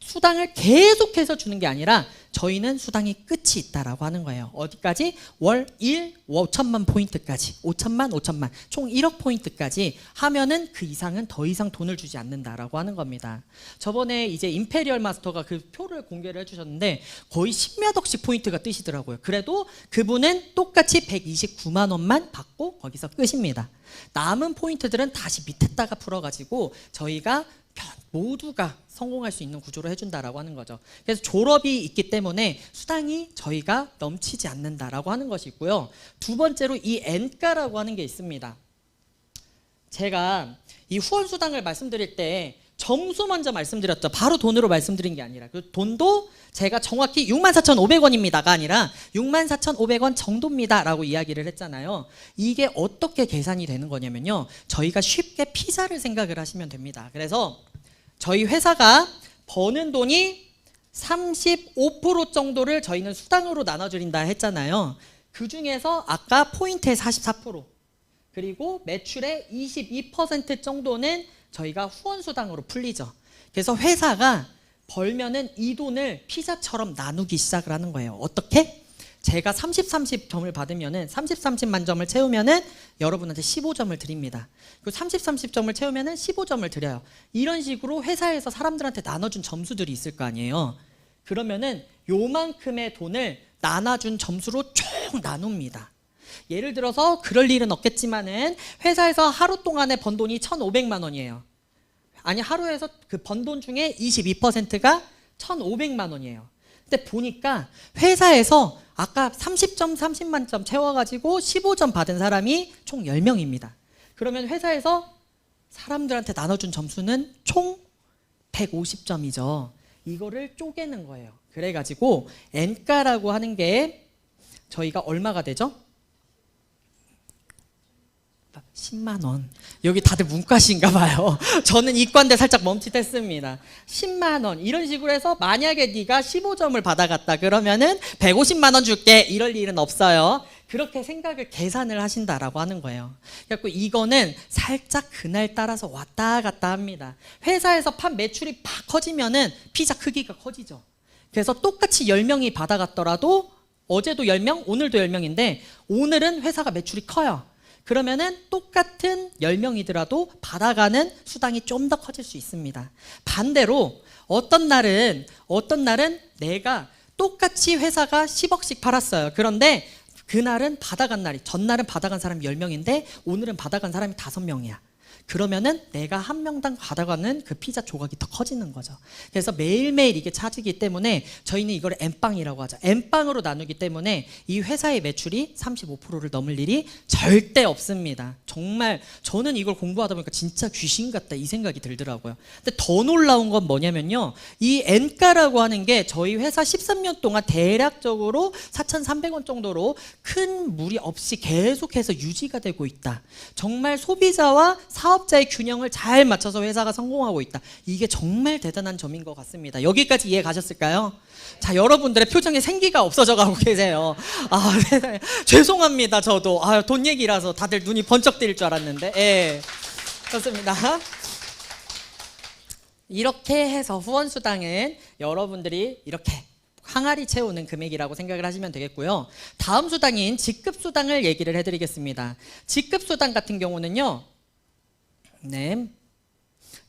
수당을 계속해서 주는 게 아니라 저희는 수당이 끝이 있다라고 하는 거예요. 어디까지? 월 1, 5천만 포인트까지, 5천만, 총 1억 포인트까지 하면은 그 이상은 더 이상 돈을 주지 않는다라고 하는 겁니다. 저번에 이제 임페리얼 마스터가 그 표를 공개를 해주셨는데 거의 10몇 억씩 포인트가 뜨시더라고요. 그래도 그분은 똑같이 129만 원만 받고 거기서 끝입니다. 남은 포인트들은 다시 밑에다가 풀어가지고 저희가 모두가 성공할 수 있는 구조로 해준다라고 하는 거죠. 그래서 졸업이 있기 때문에 수당이 저희가 넘치지 않는다라고 하는 것이 있고요. 두 번째로 이 N가라고 하는 게 있습니다. 제가 이 후원 수당을 말씀드릴 때 점수 먼저 말씀드렸죠. 바로 돈으로 말씀드린 게 아니라 그 돈도 제가 정확히 64,500원입니다가 아니라 64,500원 정도입니다 라고 이야기를 했잖아요. 이게 어떻게 계산이 되는 거냐면요, 저희가 쉽게 피자를 생각을 하시면 됩니다. 그래서 저희 회사가 버는 돈이 35% 정도를 저희는 수당으로 나눠드린다 했잖아요. 그 중에서 아까 포인트의 44%, 그리고 매출의 22% 정도는 저희가 후원수당으로 풀리죠. 그래서 회사가 벌면은 이 돈을 피자처럼 나누기 시작을 하는 거예요. 어떻게? 제가 30 점을 받으면은 30 만점을 채우면은 여러분한테 15점을 드립니다. 그 30 점을 채우면은 15점을 드려요. 이런 식으로 회사에서 사람들한테 나눠준 점수들이 있을 거 아니에요. 그러면은 요만큼의 돈을 나눠준 점수로 쭉 나눕니다. 예를 들어서 그럴 일은 없겠지만은 회사에서 하루 동안에 번 돈이 1,500만 원이에요. 아니, 하루에서 그 번 돈 중에 22%가 1,500만 원이에요. 근데 보니까 회사에서 아까 30점, 30만점 채워가지고 15점 받은 사람이 총 10명입니다. 그러면 회사에서 사람들한테 나눠준 점수는 총 150점이죠. 이거를 쪼개는 거예요. 그래가지고 N가라고 하는 게 저희가 얼마가 되죠? 10만 원. 여기 다들 문과신가 봐요. 저는 이과인데 살짝 멈칫했습니다. 10만 원 이런 식으로 해서 만약에 네가 15점을 받아갔다 그러면은 150만 원 줄게, 이럴 일은 없어요. 그렇게 생각을 계산을 하신다라고 하는 거예요. 그래서 이거는 살짝 그날 따라서 왔다 갔다 합니다. 회사에서 판 매출이 팍 커지면은 피자 크기가 커지죠. 그래서 똑같이 10명이 받아갔더라도 어제도 10명, 오늘도 10명인데 오늘은 회사가 매출이 커요. 그러면은 똑같은 10명이더라도 받아가는 수당이 좀 더 커질 수 있습니다. 반대로 어떤 날은 내가 똑같이 회사가 10억씩 팔았어요. 그런데 그날은 받아간 날이, 전날은 받아간 사람이 10명인데 오늘은 받아간 사람이 5명이야. 그러면은 내가 한 명당 받아가는 그 피자 조각이 더 커지는 거죠. 그래서 매일매일 이게 차지기 때문에 저희는 이걸 N빵이라고 하죠. N빵으로 나누기 때문에 이 회사의 매출이 35%를 넘을 일이 절대 없습니다. 정말 저는 이걸 공부하다 보니까 진짜 귀신 같다 이 생각이 들더라고요. 근데 더 놀라운 건 뭐냐면요, 이 N가라고 하는 게 저희 회사 13년 동안 대략적으로 4,300원 정도로 큰 무리 없이 계속해서 유지가 되고 있다. 정말 소비자와 사업자의 균형을 잘 맞춰서 회사가 성공하고 있다. 이게 정말 대단한 점인 것 같습니다. 여기까지 이해 가셨을까요? 자, 여러분들의 표정에 생기가 없어져 가고 계세요. 아, 세상에. 죄송합니다. 저도 돈 얘기라서 다들 눈이 번쩍 뜨일 줄 알았는데. 예, 좋습니다. 이렇게 해서 후원수당은 여러분들이 이렇게 항아리 채우는 금액이라고 생각을 하시면 되겠고요. 다음 수당인 직급수당을 얘기를 해드리겠습니다. 직급수당 같은 경우는요,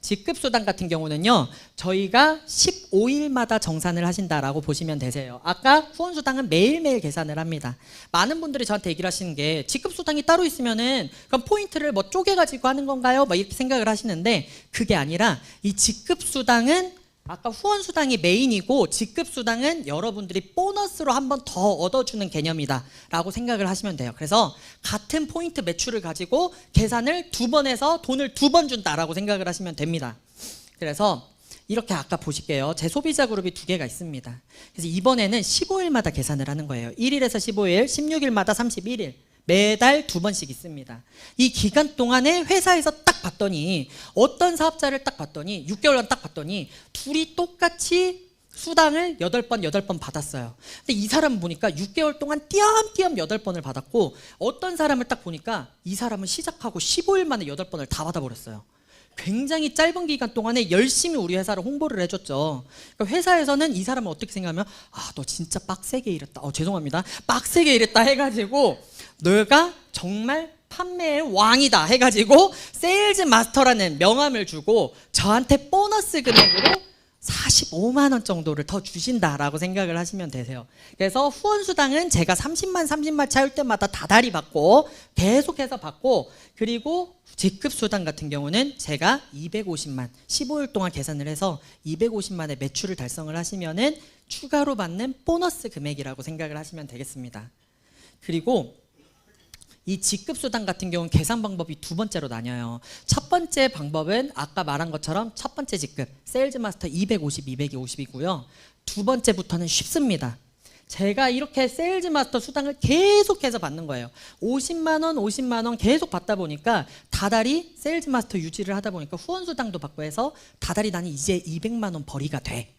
직급수당 같은 경우는요, 저희가 15일마다 정산을 하신다라고 보시면 되세요. 아까 후원수당은 매일매일 계산을 합니다. 많은 분들이 저한테 얘기를 하시는 게 직급수당이 따로 있으면은 그럼 포인트를 뭐 쪼개가지고 하는 건가요? 막 이렇게 생각을 하시는데 그게 아니라 이 직급수당은 아까 후원수당이 메인이고 직급수당은 여러분들이 보너스로 한 번 더 얻어주는 개념이다 라고 생각을 하시면 돼요. 그래서 같은 포인트 매출을 가지고 계산을 2번 해서 돈을 2번 준다라고 생각을 하시면 됩니다. 그래서 이렇게 아까 보실게요. 제 소비자 그룹이 2개가 있습니다. 그래서 이번에는 15일마다 계산을 하는 거예요. 1일에서 15일, 16일마다 31일. 매달 2번씩 있습니다. 이 기간 동안에 회사에서 딱 봤더니 어떤 사업자를 딱 봤더니 6개월간 딱 봤더니 둘이 똑같이 수당을 8번 받았어요. 근데 이 사람 보니까 6개월 동안 띄엄띄엄 8번을 받았고 어떤 사람을 딱 보니까 이 사람은 시작하고 15일 만에 8번을 다 받아버렸어요. 굉장히 짧은 기간 동안에 열심히 우리 회사를 홍보를 해줬죠. 그러니까 회사에서는 이 사람을 어떻게 생각하면 너 진짜 빡세게 일했다. 죄송합니다. 빡세게 일했다 해가지고 너가 정말 판매의 왕이다 해가지고 세일즈 마스터라는 명함을 주고 저한테 보너스 금액으로 45만 원 정도를 더 주신다라고 생각을 하시면 되세요. 그래서 후원수당은 제가 30만 차일 때마다 다달이 받고 계속해서 받고, 그리고 직급수당 같은 경우는 제가 250만 15일 동안 계산을 해서 250만의 매출을 달성을 하시면은 추가로 받는 보너스 금액이라고 생각을 하시면 되겠습니다. 그리고 이 직급수당 같은 경우는 계산 방법이 2번째로 나뉘어요. 첫 번째 방법은 아까 말한 것처럼 첫 번째 직급 세일즈 마스터 250, 250이고요. 두 번째부터는 쉽습니다. 제가 이렇게 세일즈 마스터 수당을 계속해서 받는 거예요. 50만 원 계속 받다 보니까 다달이 세일즈 마스터 유지를 하다 보니까 후원 수당도 받고 해서 다달이 나는 이제 200만 원 벌이가 돼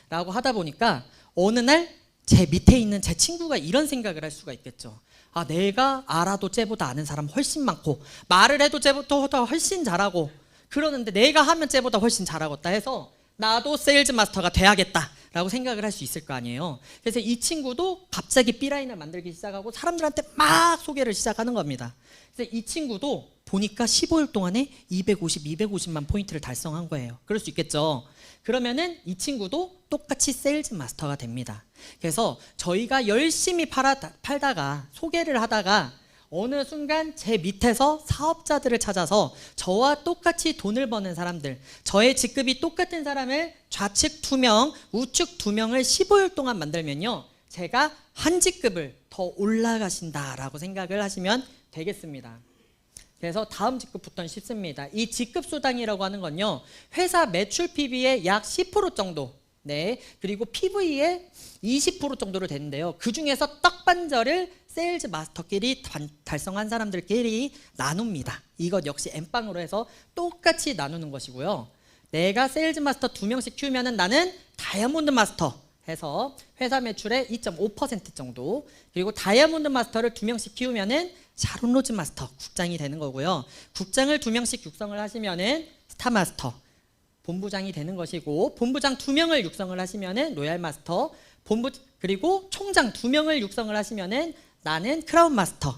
라고 하다 보니까 어느 날 제 밑에 있는 제 친구가 이런 생각을 할 수가 있겠죠. 내가 알아도 쟤보다 아는 사람 훨씬 많고 말을 해도 쟤보다 훨씬 잘하고 그러는데 내가 하면 쟤보다 훨씬 잘하겠다 해서 나도 세일즈 마스터가 돼야겠다 라고 생각을 할 수 있을 거 아니에요. 그래서 이 친구도 갑자기 B라인을 만들기 시작하고 사람들한테 막 소개를 시작하는 겁니다. 그래서 이 친구도 보니까 15일 동안에 250만 포인트를 달성한 거예요. 그럴 수 있겠죠. 그러면은 이 친구도 똑같이 세일즈 마스터가 됩니다. 그래서 저희가 열심히 팔다가 소개를 하다가 어느 순간 제 밑에서 사업자들을 찾아서 저와 똑같이 돈을 버는 사람들, 저의 직급이 똑같은 사람을 좌측 2명, 우측 2명을 15일 동안 만들면요, 제가 한 직급을 더 올라가신다라고 생각을 하시면 되겠습니다. 그래서 다음 직급부터는 쉽습니다. 이 직급수당이라고 하는 건요, 회사 매출 PB의 약 10% 정도, 그리고 PV의 20% 정도로 되는데요. 그 중에서 떡반절을 세일즈 마스터끼리 달성한 사람들끼리 나눕니다. 이것 역시 엠빵으로 해서 똑같이 나누는 것이고요. 내가 세일즈 마스터 2명씩 키우면은 나는 다이아몬드 마스터 해서 회사 매출의 2.5% 정도, 그리고 다이아몬드 마스터를 2명씩 키우면은 샤론 로즈 마스터 국장이 되는 거고요. 국장을 2명씩 육성을 하시면은 스타 마스터 본부장이 되는 것이고, 본부장 2명을 육성을 하시면은 로얄 마스터, 그리고 총장 2명을 육성을 하시면은 나는 크라운 마스터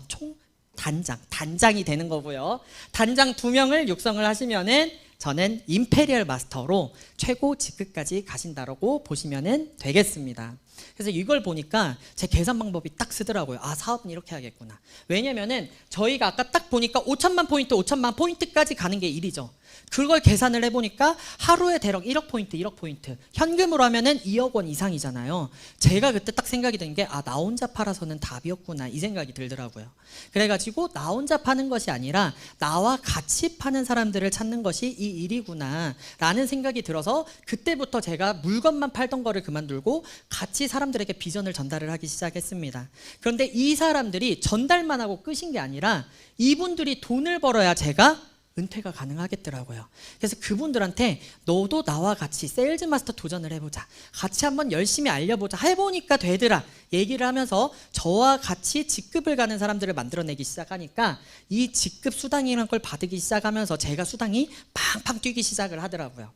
단장이 되는 거고요. 단장 2명을 육성을 하시면은 저는 임페리얼 마스터로 최고 직급까지 가신다라고 보시면 되겠습니다. 그래서 이걸 보니까 제 계산 방법이 딱 쓰더라고요. 사업은 이렇게 하겠구나. 왜냐면은 저희가 아까 딱 보니까 5천만 포인트까지 가는 게 일이죠. 그걸 계산을 해보니까 하루에 대략 1억 포인트, 현금으로 하면은 2억 원 이상이잖아요. 제가 그때 딱 생각이 든 게 나 혼자 팔아서는 답이었구나 이 생각이 들더라고요. 그래가지고 나 혼자 파는 것이 아니라 나와 같이 파는 사람들을 찾는 것이 이 일이구나 라는 생각이 들어서 그때부터 제가 물건만 팔던 거를 그만두고 같이 사람들에게 비전을 전달을 하기 시작했습니다. 그런데 이 사람들이 전달만 하고 끝인 게 아니라 이분들이 돈을 벌어야 제가 은퇴가 가능하겠더라고요. 그래서 그분들한테 너도 나와 같이 세일즈 마스터 도전을 해보자, 같이 한번 열심히 알려보자, 해보니까 되더라 얘기를 하면서 저와 같이 직급을 가는 사람들을 만들어내기 시작하니까 이 직급 수당이라는 걸 받기 시작하면서 제가 수당이 팡팡 뛰기 시작을 하더라고요.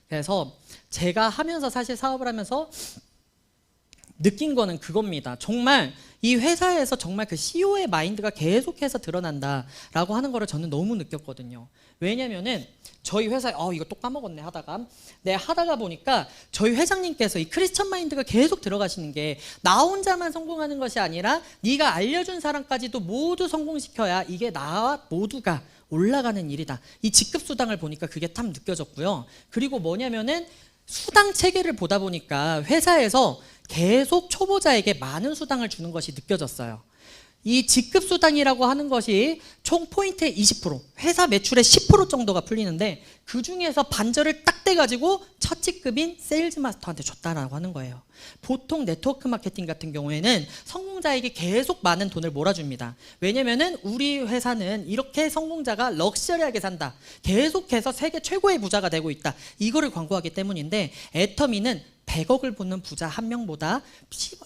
그래서 제가 하면서 사실 사업을 하면서 느낀 거는 그겁니다. 정말 이 회사에서 정말 그 CEO의 마인드가 계속해서 드러난다라고 하는 거를 저는 너무 느꼈거든요. 왜냐면은 저희 회사에 이거 또 까먹었네 하다가 보니까 저희 회장님께서 이 크리스천 마인드가 계속 들어가시는 게 나 혼자만 성공하는 것이 아니라 네가 알려준 사람까지도 모두 성공시켜야 이게 나와 모두가 올라가는 일이다. 이 직급수당을 보니까 그게 참 느껴졌고요. 그리고 뭐냐면은 수당 체계를 보다 보니까 회사에서 계속 초보자에게 많은 수당을 주는 것이 느껴졌어요. 이 직급수당이라고 하는 것이 총 포인트의 20%, 회사 매출의 10% 정도가 풀리는데 그 중에서 반절을 딱 떼가지고 첫 직급인 세일즈 마스터한테 줬다라고 하는 거예요. 보통 네트워크 마케팅 같은 경우에는 성공자에게 계속 많은 돈을 몰아줍니다. 왜냐면은 우리 회사는 이렇게 성공자가 럭셔리하게 산다, 계속해서 세계 최고의 부자가 되고 있다, 이거를 광고하기 때문인데, 애터미는 100억을 버는 부자 한 명보다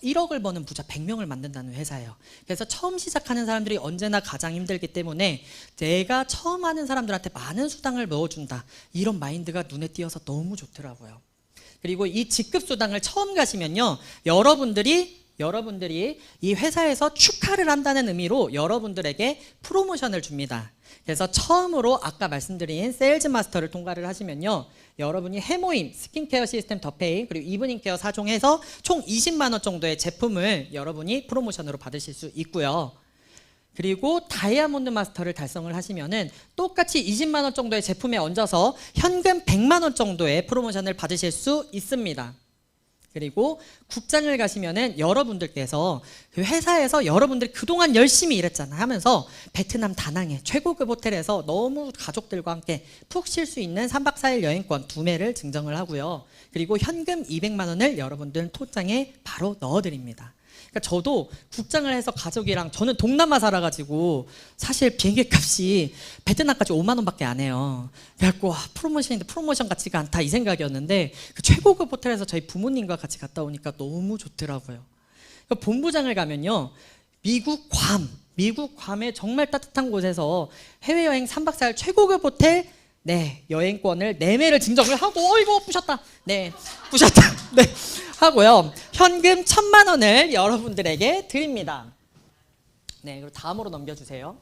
1억을 버는 부자 100명을 만든다는 회사예요. 그래서 처음 시작하는 사람들이 언제나 가장 힘들기 때문에 내가 처음 하는 사람들한테 많은 수당을 넣어준다, 이런 마인드가 눈에 띄어서 너무 좋더라고요. 그리고 이 직급수당을 처음 가시면요, 여러분들이 이 회사에서 축하를 한다는 의미로 여러분들에게 프로모션을 줍니다. 그래서 처음으로 아까 말씀드린 세일즈 마스터를 통과를 하시면요, 여러분이 해모임, 스킨케어 시스템 더페이, 그리고 이브닝 케어 4종 해서 총 20만 원 정도의 제품을 여러분이 프로모션으로 받으실 수 있고요. 그리고 다이아몬드 마스터를 달성을 하시면은 똑같이 20만 원 정도의 제품에 얹어서 현금 100만 원 정도의 프로모션을 받으실 수 있습니다. 그리고 국장을 가시면은 여러분들께서 그 회사에서 여러분들이 그동안 열심히 일했잖아 하면서 베트남 다낭의 최고급 호텔에서 너무 가족들과 함께 푹 쉴 수 있는 3박 4일 여행권 2매를 증정을 하고요. 그리고 현금 200만 원을 여러분들 통장에 바로 넣어드립니다. 그러니까 저도 국장을 해서 가족이랑, 저는 동남아 살아가지고 사실 비행기 값이 베트남까지 5만 원밖에 안 해요. 그래갖고 프로모션인데 프로모션 같지가 않다, 이 생각이었는데 그 최고급 호텔에서 저희 부모님과 같이 갔다 오니까 너무 좋더라고요. 그러니까 본부장을 가면요, 미국 괌에 정말 따뜻한 곳에서 해외여행 3박 4일 최고급 호텔 여행권을 4매를 증정을 하고, 어이구 부셨다, 하고요. 현금 1,000만 원을 여러분들에게 드립니다. 그리고 다음으로 넘겨주세요.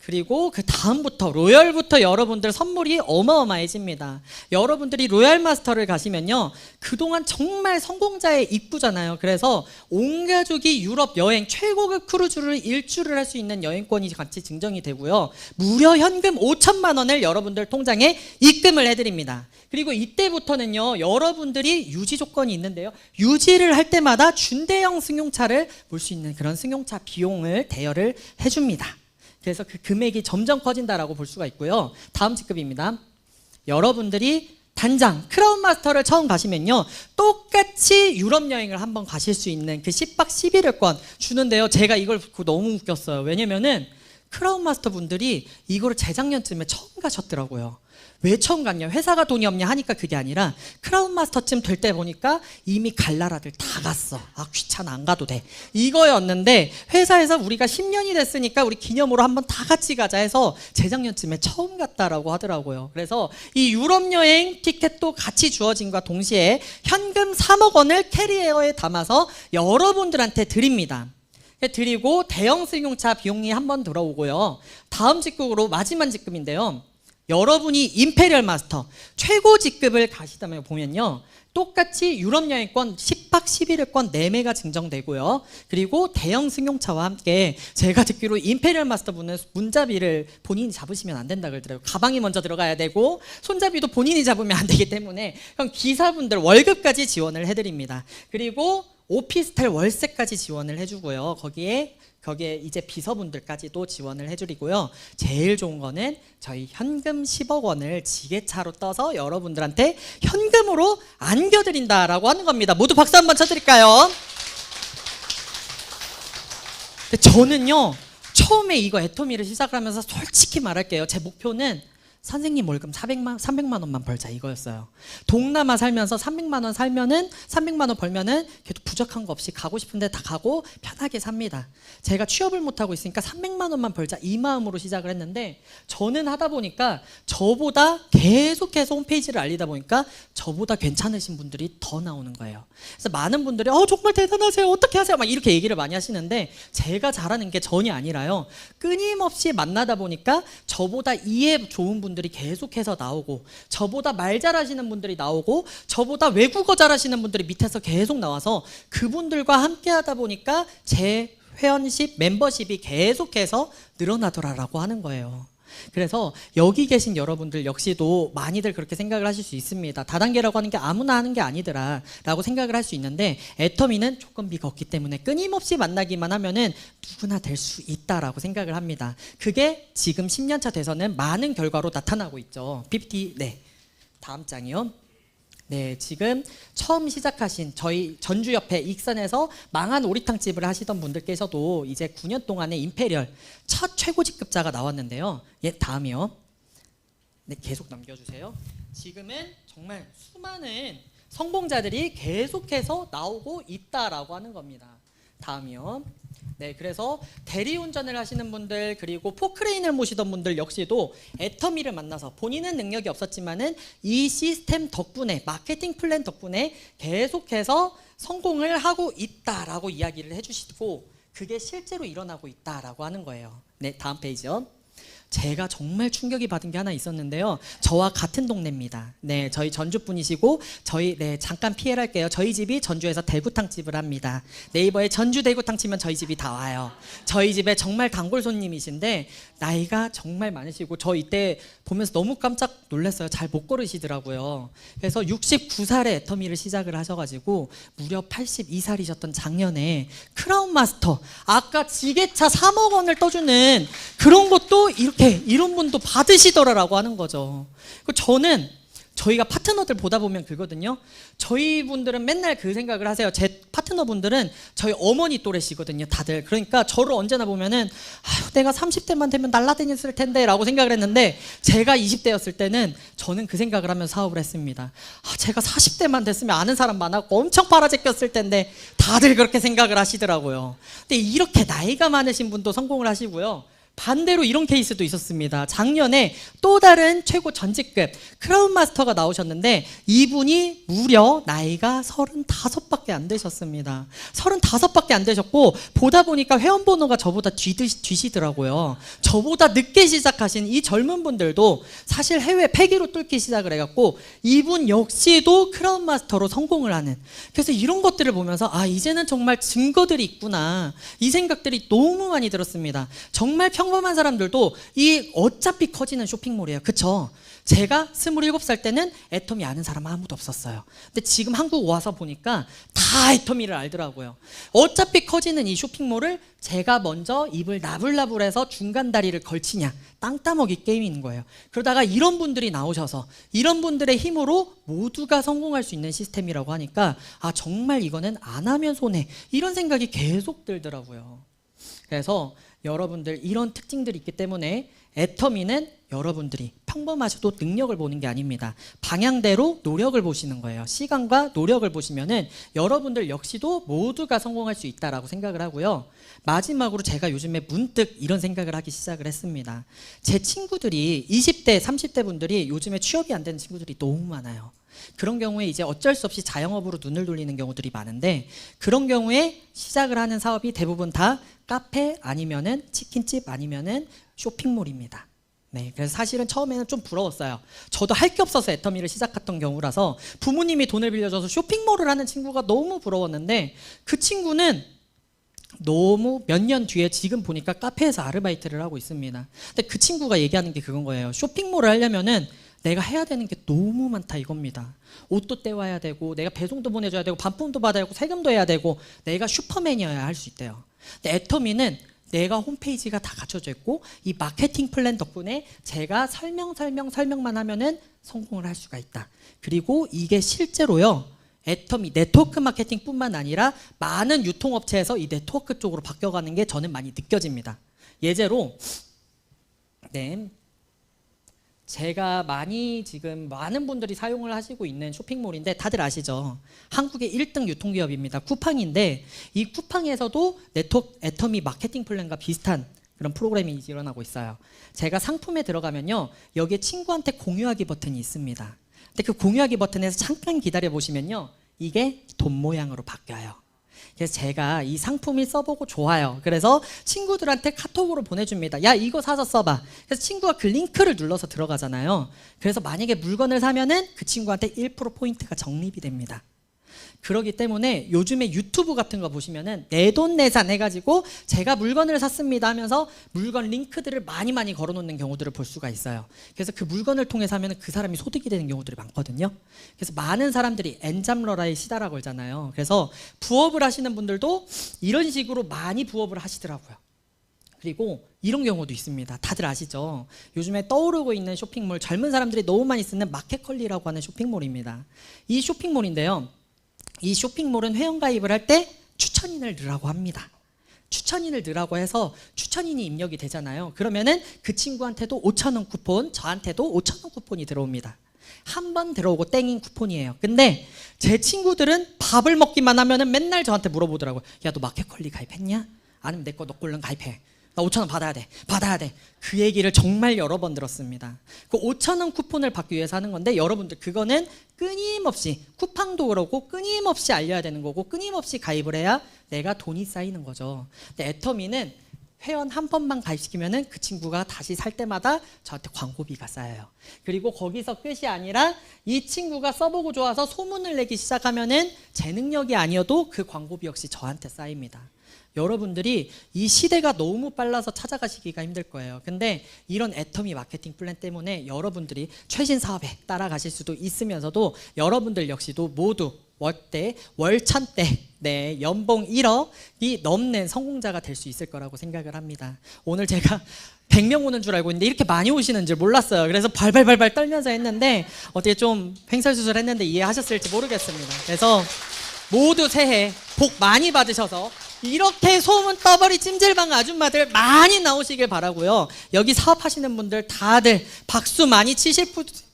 그리고 그 다음부터 로열부터 여러분들 선물이 어마어마해집니다. 여러분들이 로열 마스터를 가시면요, 그동안 정말 성공자의 입구잖아요. 그래서 온 가족이 유럽 여행 최고급 크루즈를 일주를 할 수 있는 여행권이 같이 증정이 되고요, 무려 현금 5천만 원을 여러분들 통장에 입금을 해드립니다. 그리고 이때부터는요, 여러분들이 유지 조건이 있는데요, 유지를 할 때마다 준대형 승용차를 몰 수 있는 그런 승용차 비용을 대여를 해줍니다. 그래서 그 금액이 점점 커진다라고 볼 수가 있고요. 다음 직급입니다. 여러분들이 단장 크라운 마스터를 처음 가시면요, 똑같이 유럽 여행을 한번 가실 수 있는 그 10박 11일권 주는데요, 제가 이걸 듣고 너무 웃겼어요. 왜냐면은 크라운 마스터 분들이 이거를 재작년쯤에 처음 가셨더라고요. 왜 처음 갔냐, 회사가 돈이 없냐 하니까 그게 아니라 크라운 마스터쯤 될 때 보니까 이미 갈 나라들 다 갔어. 귀찮아, 안 가도 돼, 이거였는데 회사에서 우리가 10년이 됐으니까 우리 기념으로 한번 다 같이 가자 해서 재작년쯤에 처음 갔다라고 하더라고요. 그래서 이 유럽 여행 티켓도 같이 주어진과 동시에 현금 3억 원을 캐리어에 담아서 여러분들한테 드립니다. 드리고 대형 승용차 비용이 한번 들어오고요. 다음 직급으로 마지막 직급인데요, 여러분이 임페리얼 마스터 최고 직급을 가시다면 보면요, 똑같이 유럽 여행권 10박 11일권 4매가 증정되고요. 그리고 대형 승용차와 함께, 제가 듣기로 임페리얼 마스터 분은 문잡이를 본인이 잡으시면 안 된다 그러더라고요. 가방이 먼저 들어가야 되고 손잡이도 본인이 잡으면 안 되기 때문에 그럼 기사분들 월급까지 지원을 해드립니다. 그리고 오피스텔 월세까지 지원을 해주고요. 거기에 이제 비서분들까지도 지원을 해드리고요. 제일 좋은 거는 저희 현금 10억 원을 지게차로 떠서 여러분들한테 현금으로 안겨드린다라고 하는 겁니다. 모두 박수 한번 쳐드릴까요? 저는요, 처음에 이거 애터미를 시작하면서 솔직히 말할게요. 제 목표는 선생님 월급 300만 원만 벌자, 이거였어요. 동남아 살면서 300만 원 벌면은 그래도 부족한 거 없이 가고 싶은데 다 가고 편하게 삽니다. 제가 취업을 못하고 있으니까 300만 원만 벌자, 이 마음으로 시작을 했는데, 저는 하다 보니까 저보다 계속해서 홈페이지를 알리다 보니까 저보다 괜찮으신 분들이 더 나오는 거예요. 그래서 많은 분들이 정말 대단하세요, 어떻게 하세요, 막 이렇게 얘기를 많이 하시는데, 제가 잘하는 게 전혀 아니라요, 끊임없이 만나다 보니까 저보다 이해 좋은 분들이 계속해서 나오고, 저보다 말 잘하시는 분들이 나오고, 저보다 외국어 잘하시는 분들이 밑에서 계속 나와서 그분들과 함께 하다 보니까 제 회원십, 멤버십이 계속해서 늘어나더라라고 하는 거예요. 그래서 여기 계신 여러분들 역시도 많이들 그렇게 생각을 하실 수 있습니다. 다단계라고 하는 게 아무나 하는 게 아니더라 라고 생각을 할 수 있는데, 애터미는 조건비가 없기 때문에 끊임없이 만나기만 하면은 누구나 될 수 있다라고 생각을 합니다. 그게 지금 10년차 돼서는 많은 결과로 나타나고 있죠. PPT, 네, 다음 장이요. 네, 지금 처음 시작하신 저희 전주 옆에 익산에서 망한 오리탕집을 하시던 분들께서도 이제 9년 동안의 임페리얼 첫 최고직급자가 나왔는데요. 예, 다음이요. 네, 계속 넘겨주세요. 지금은 정말 수많은 성공자들이 계속해서 나오고 있다라고 하는 겁니다. 다음이요. 네, 그래서 대리운전을 하시는 분들, 그리고 포크레인을 모시던 분들 역시도 애터미를 만나서 본인은 능력이 없었지만은 이 시스템 덕분에, 마케팅 플랜 덕분에 계속해서 성공을 하고 있다라고 이야기를 해주시고, 그게 실제로 일어나고 있다라고 하는 거예요. 네, 다음 페이지요. 제가 정말 충격이 받은 게 하나 있었는데요. 저와 같은 동네입니다. 네, 저희 전주 분이시고, 네, 잠깐 피해를 할게요. 저희 집이 전주에서 대구탕집을 합니다. 네이버에 전주 대구탕 치면 저희 집이 다 와요. 저희 집에 정말 단골 손님이신데 나이가 정말 많으시고, 저 이때 보면서 너무 깜짝 놀랐어요. 잘 못 걸으시더라고요. 그래서 69살에 애터미를 시작을 하셔가지고 무려 82살이셨던 작년에 크라운 마스터, 아까 지게차 3억 원을 떠주는 그런 것도 이런 분도 받으시더라라고 하는 거죠. 저는 저희가 파트너들 보다 보면 그거든요. 저희 분들은 맨날 그 생각을 하세요. 제 파트너분들은 저희 어머니 또래시거든요, 다들. 그러니까 저를 언제나 보면은 내가 30대만 되면 날라다녔을 텐데 라고 생각을 했는데, 제가 20대였을 때는 저는 그 생각을 하면서 사업을 했습니다. 제가 40대만 됐으면 아는 사람 많았고 엄청 팔아제꼈을 텐데, 다들 그렇게 생각을 하시더라고요. 근데 이렇게 나이가 많으신 분도 성공을 하시고요. 반대로 이런 케이스도 있었습니다. 작년에 또 다른 최고 전직급 크라운 마스터가 나오셨는데, 이분이 무려 나이가 35밖에 안 되셨습니다. 35밖에 안 되셨고, 보다 보니까 회원번호가 저보다 뒤시더라고요. 저보다 늦게 시작하신 이 젊은 분들도 사실 해외 폐기로 뚫기 시작을 해갖고, 이분 역시도 크라운 마스터로 성공을 하는, 그래서 이런 것들을 보면서 이제는 정말 증거들이 있구나, 이 생각들이 너무 많이 들었습니다. 정말 평범한 사람들도 이 어차피 커지는 쇼핑몰이에요. 그쵸? 제가 27살 때는 애터미 아는 사람 아무도 없었어요. 근데 지금 한국 와서 보니까 다 애터미를 알더라고요. 어차피 커지는 이 쇼핑몰을 제가 먼저 입을 나불나불해서 중간 다리를 걸치냐, 땅 따먹기 게임인 거예요. 그러다가 이런 분들이 나오셔서 이런 분들의 힘으로 모두가 성공할 수 있는 시스템이라고 하니까 정말 이거는 안 하면 손해, 이런 생각이 계속 들더라고요. 그래서 여러분들 이런 특징들이 있기 때문에 애터미는 여러분들이 평범하셔도 능력을 보는 게 아닙니다. 방향대로 노력을 보시는 거예요. 시간과 노력을 보시면은 여러분들 역시도 모두가 성공할 수 있다라고 생각을 하고요. 마지막으로 제가 요즘에 문득 이런 생각을 하기 시작을 했습니다. 제 친구들이 20대, 30대 분들이 요즘에 취업이 안 되는 친구들이 너무 많아요. 그런 경우에 이제 어쩔 수 없이 자영업으로 눈을 돌리는 경우들이 많은데, 그런 경우에 시작을 하는 사업이 대부분 다 카페 아니면은 치킨집 아니면은 쇼핑몰입니다. 네, 그래서 사실은 처음에는 좀 부러웠어요. 저도 할 게 없어서 애터미를 시작했던 경우라서 부모님이 돈을 빌려줘서 쇼핑몰을 하는 친구가 너무 부러웠는데, 그 친구는 너무 몇 년 뒤에 지금 보니까 카페에서 아르바이트를 하고 있습니다. 근데 그 친구가 얘기하는 게 그건 거예요. 쇼핑몰을 하려면은 내가 해야 되는 게 너무 많다 이겁니다. 옷도 떼와야 되고, 내가 배송도 보내줘야 되고, 반품도 받아야 되고, 세금도 해야 되고, 내가 슈퍼맨이어야 할 수 있대요. 근데 애터미는 내가 홈페이지가 다 갖춰져 있고, 이 마케팅 플랜 덕분에 제가 설명만 하면은 성공을 할 수가 있다. 그리고 이게 실제로요, 애터미 네트워크 마케팅 뿐만 아니라 많은 유통업체에서 이 네트워크 쪽으로 바뀌어가는 게 저는 많이 느껴집니다. 예제로, 네, 제가 지금 많은 분들이 사용을 하시고 있는 쇼핑몰인데 다들 아시죠? 한국의 1등 유통기업입니다. 쿠팡인데, 이 쿠팡에서도 네트워크 애터미 마케팅 플랜과 비슷한 그런 프로그램이 일어나고 있어요. 제가 상품에 들어가면요, 여기에 친구한테 공유하기 버튼이 있습니다. 근데 그 공유하기 버튼에서 잠깐 기다려 보시면요, 이게 돈 모양으로 바뀌어요. 그래서 제가 이 상품을 써보고 좋아요. 그래서 친구들한테 카톡으로 보내줍니다. 야, 이거 사서 써봐. 그래서 친구가 그 링크를 눌러서 들어가잖아요. 그래서 만약에 물건을 사면은 그 친구한테 1% 포인트가 적립이 됩니다. 그렇기 때문에 요즘에 유튜브 같은 거 보시면은 내돈내산 해가지고 제가 물건을 샀습니다 하면서 물건 링크들을 많이 걸어놓는 경우들을 볼 수가 있어요. 그래서 그 물건을 통해서 하면 그 사람이 소득이 되는 경우들이 많거든요. 그래서 많은 사람들이 엔잡러라의 시다라고 하잖아요. 그래서 부업을 하시는 분들도 이런 식으로 많이 부업을 하시더라고요. 그리고 이런 경우도 있습니다. 다들 아시죠? 요즘에 떠오르고 있는 쇼핑몰, 젊은 사람들이 너무 많이 쓰는 마켓컬리라고 하는 쇼핑몰입니다. 이 쇼핑몰인데요, 이 쇼핑몰은 회원가입을 할 때 추천인을 넣으라고 합니다. 추천인을 넣으라고 해서 추천인이 입력이 되잖아요. 그러면은 그 친구한테도 5,000원 쿠폰, 저한테도 5,000원 쿠폰이 들어옵니다. 한 번 들어오고 땡인 쿠폰이에요. 근데 제 친구들은 밥을 먹기만 하면은 맨날 저한테 물어보더라고요. 야, 너 마켓컬리 가입했냐? 아니면 내 거 너 얼른 가입해. 나 5,000원 받아야 돼. 그 얘기를 정말 여러 번 들었습니다. 그 5,000원 쿠폰을 받기 위해서 하는 건데, 여러분들 그거는 끊임없이, 쿠팡도 그렇고 끊임없이 알려야 되는 거고 끊임없이 가입을 해야 내가 돈이 쌓이는 거죠. 근데 애터미는 회원 한 번만 가입시키면은 그 친구가 다시 살 때마다 저한테 광고비가 쌓여요. 그리고 거기서 끝이 아니라 이 친구가 써보고 좋아서 소문을 내기 시작하면은 제 능력이 아니어도 그 광고비 역시 저한테 쌓입니다. 여러분들이 이 시대가 너무 빨라서 찾아가시기가 힘들 거예요. 근데 이런 애터미 마케팅 플랜 때문에 여러분들이 최신 사업에 따라가실 수도 있으면서도 여러분들 역시도 모두 월찬대 네, 연봉 1억이 넘는 성공자가 될 수 있을 거라고 생각을 합니다. 오늘 제가 100명 오는 줄 알고 있는데 이렇게 많이 오시는 줄 몰랐어요. 그래서 발발발발 떨면서 했는데 어떻게 좀 횡설수설 했는데 이해하셨을지 모르겠습니다. 그래서 모두 새해 복 많이 받으셔서 이렇게 소문 떠버리 찜질방 아줌마들 많이 나오시길 바라고요. 여기 사업하시는 분들 다들 박수 많이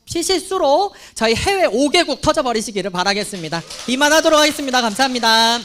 치실수록 저희 해외 5개국 터져버리시기를 바라겠습니다. 이만하도록 하겠습니다. 감사합니다.